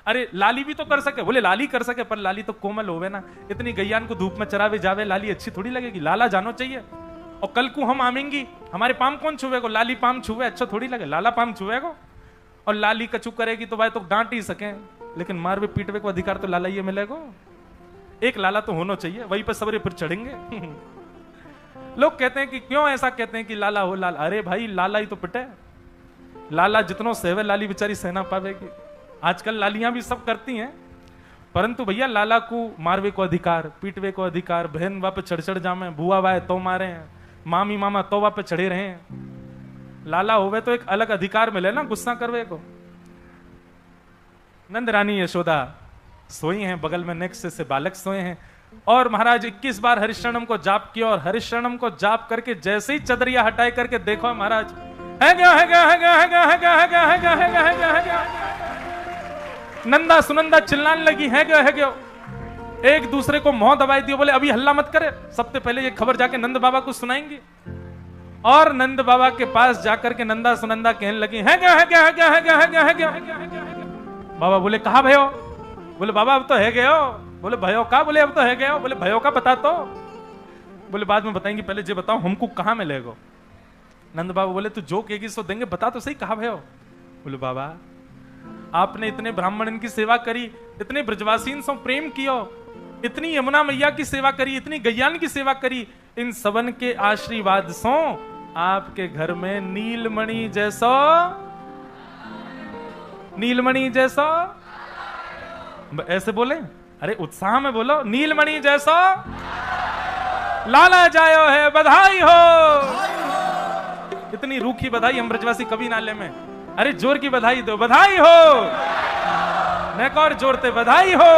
अरे लाली भी तो कर सके। बोले लाली कर सके पर लाली तो कोमल होवे ना, इतनी गैयान को धूप में चरावे जावे लाली अच्छी थोड़ी लगेगी, लाला जानो चाहिए। और कल को हम आमेंगी, हमारे पाम कौन छुएगो, लाली पाम छुए अच्छा थोड़ी लगे, लाला पाम छुएगो। और लाली कचू करेगी तो भाई तो डांट ही सके, लेकिन मारवे पीटवे को अधिकार तो लाला ये मिलेगो। एक लाला तो होना चाहिए, वहीं पर सबरे फिर चढ़ेंगे। लोग कहते हैं कि क्यों ऐसा कहते हैं कि लाला हो लाला। अरे भाई लाला ही तो पिटे, लाला जितनो सेवे लाली बेचारी सहना पावेगी। आजकल लालियां भी सब करती हैं, परंतु भैया लाला को मारवे को अधिकार, पीटवे को अधिकार, बहन वापे चढ़ चढ़ जामे, बुआ वाए तो मारे हैं, मामी मामा तो वापे चढ़े रहे हैं। लाला होवे तो एक अलग अधिकार मिले ना गुस्सा करवे को। नंद रानी यशोदा सोई हैं, बगल में नेक्स्ट से बालक सोए हैं। और महाराज 21 बार हरिशरणम को जाप किया, और हरिशरणम को जाप करके जैसे ही चदरिया हटाए करके देखो महाराज है गया है गया है गया है गया है गया है गया है गया है गया है गया है गया। नंदा सुनंदा चिल्लाने लगी है गया है गया। एक दूसरे को मुंह दबाई दियो, बोले अभी हल्ला मत करे, सबसे पहले ये खबर जाके नंद बाबा को सुनाएंगे। और नंद बाबा के पास जाकर के नंदा सुनंदा कहने लगी है गया है गया है गया है गया है गया है गया है गया है गया है गया। बाबा बोले कहा भयो? बोले बाबा अब तो है गए हो। बोले भयो का? बोले अब तो है गए हो। बोले भयो का बता तो। बोले बाद में बताएंगे, पहले ये बताओ हमको कहां मिलेगा। नंद बाबा बोले तू जो कहेगी सो देंगे, बता तो सही कहा भयो। बोले बाबा आपने इतने ब्राह्मण की सेवा करी, इतने ब्रजवासीन से प्रेम कियो, इतनी यमुना मैया की सेवा करी, इतनी गैयान की सेवा करी, इन सबन के आशीर्वाद सो आपके घर में नीलमणि जैसा, नीलमणि जैसा, ऐसे बोले, अरे उत्साह में बोलो, नीलमणि जैसा लाला जायो है, बधाई हो। इतनी रूखी बधाई हम ब्रजवासी कभी ना ले में। अरे जोर की बधाई दो, बधाई हो, नेक और जोरते बधाई हो।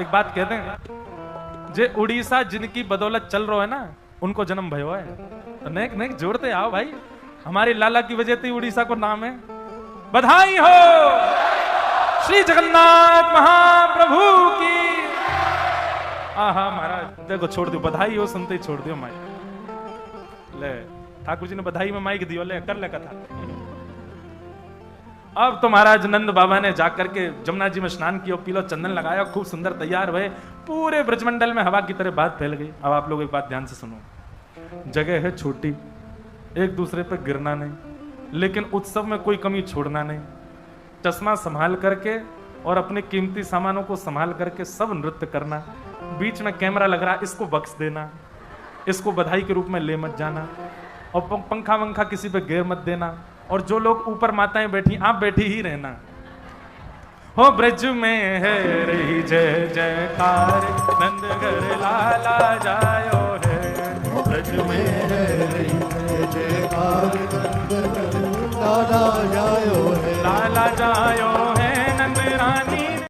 एक बात कहते हैं, जे उड़ीसा जिनकी बदौलत चल रहा है ना, उनको जन्म भयो है, तो नेक नेक जोड़ते आओ भाई। हमारे लाला की वजह से उड़ीसा को नाम है, बधाई हो श्री जगन्नाथ महाप्रभु की। आहा महाराज देखो छोड़ दियो, बधाई हो सुनते ही छोड़ दियो माइक। ले ठाकुर जी ने बधाई में माइक दियो, ले कर ले कथा। अब तो महाराज नंद बाबा ने जाकर के जमुना जी में स्नान किया, पीलो चंदन लगाया, खूब सुंदर तैयार हुए, पूरे ब्रजमंडल में हवा की तरह बात फैल गई। अब आप लोग एक बात ध्यान से सुनो, जगह है छोटी, एक दूसरे पे गिरना नहीं, लेकिन उत्सव में कोई कमी छोड़ना नहीं, चश्मा संभाल करके और अपने कीमती सामानों को संभाल करके सब नृत्य करना। बीच में कैमरा लग रहा, इसको बख्श देना, इसको बधाई के रूप में ले मत जाना, और पंखा वंखा किसी पे गिर मत देना। और जो लोग ऊपर माताएं बैठी, आप बैठी ही रहना। हो ब्रज में है रही जय जयकार, नंदघर लाला जायो है, ब्रज में है रही जय जयकार,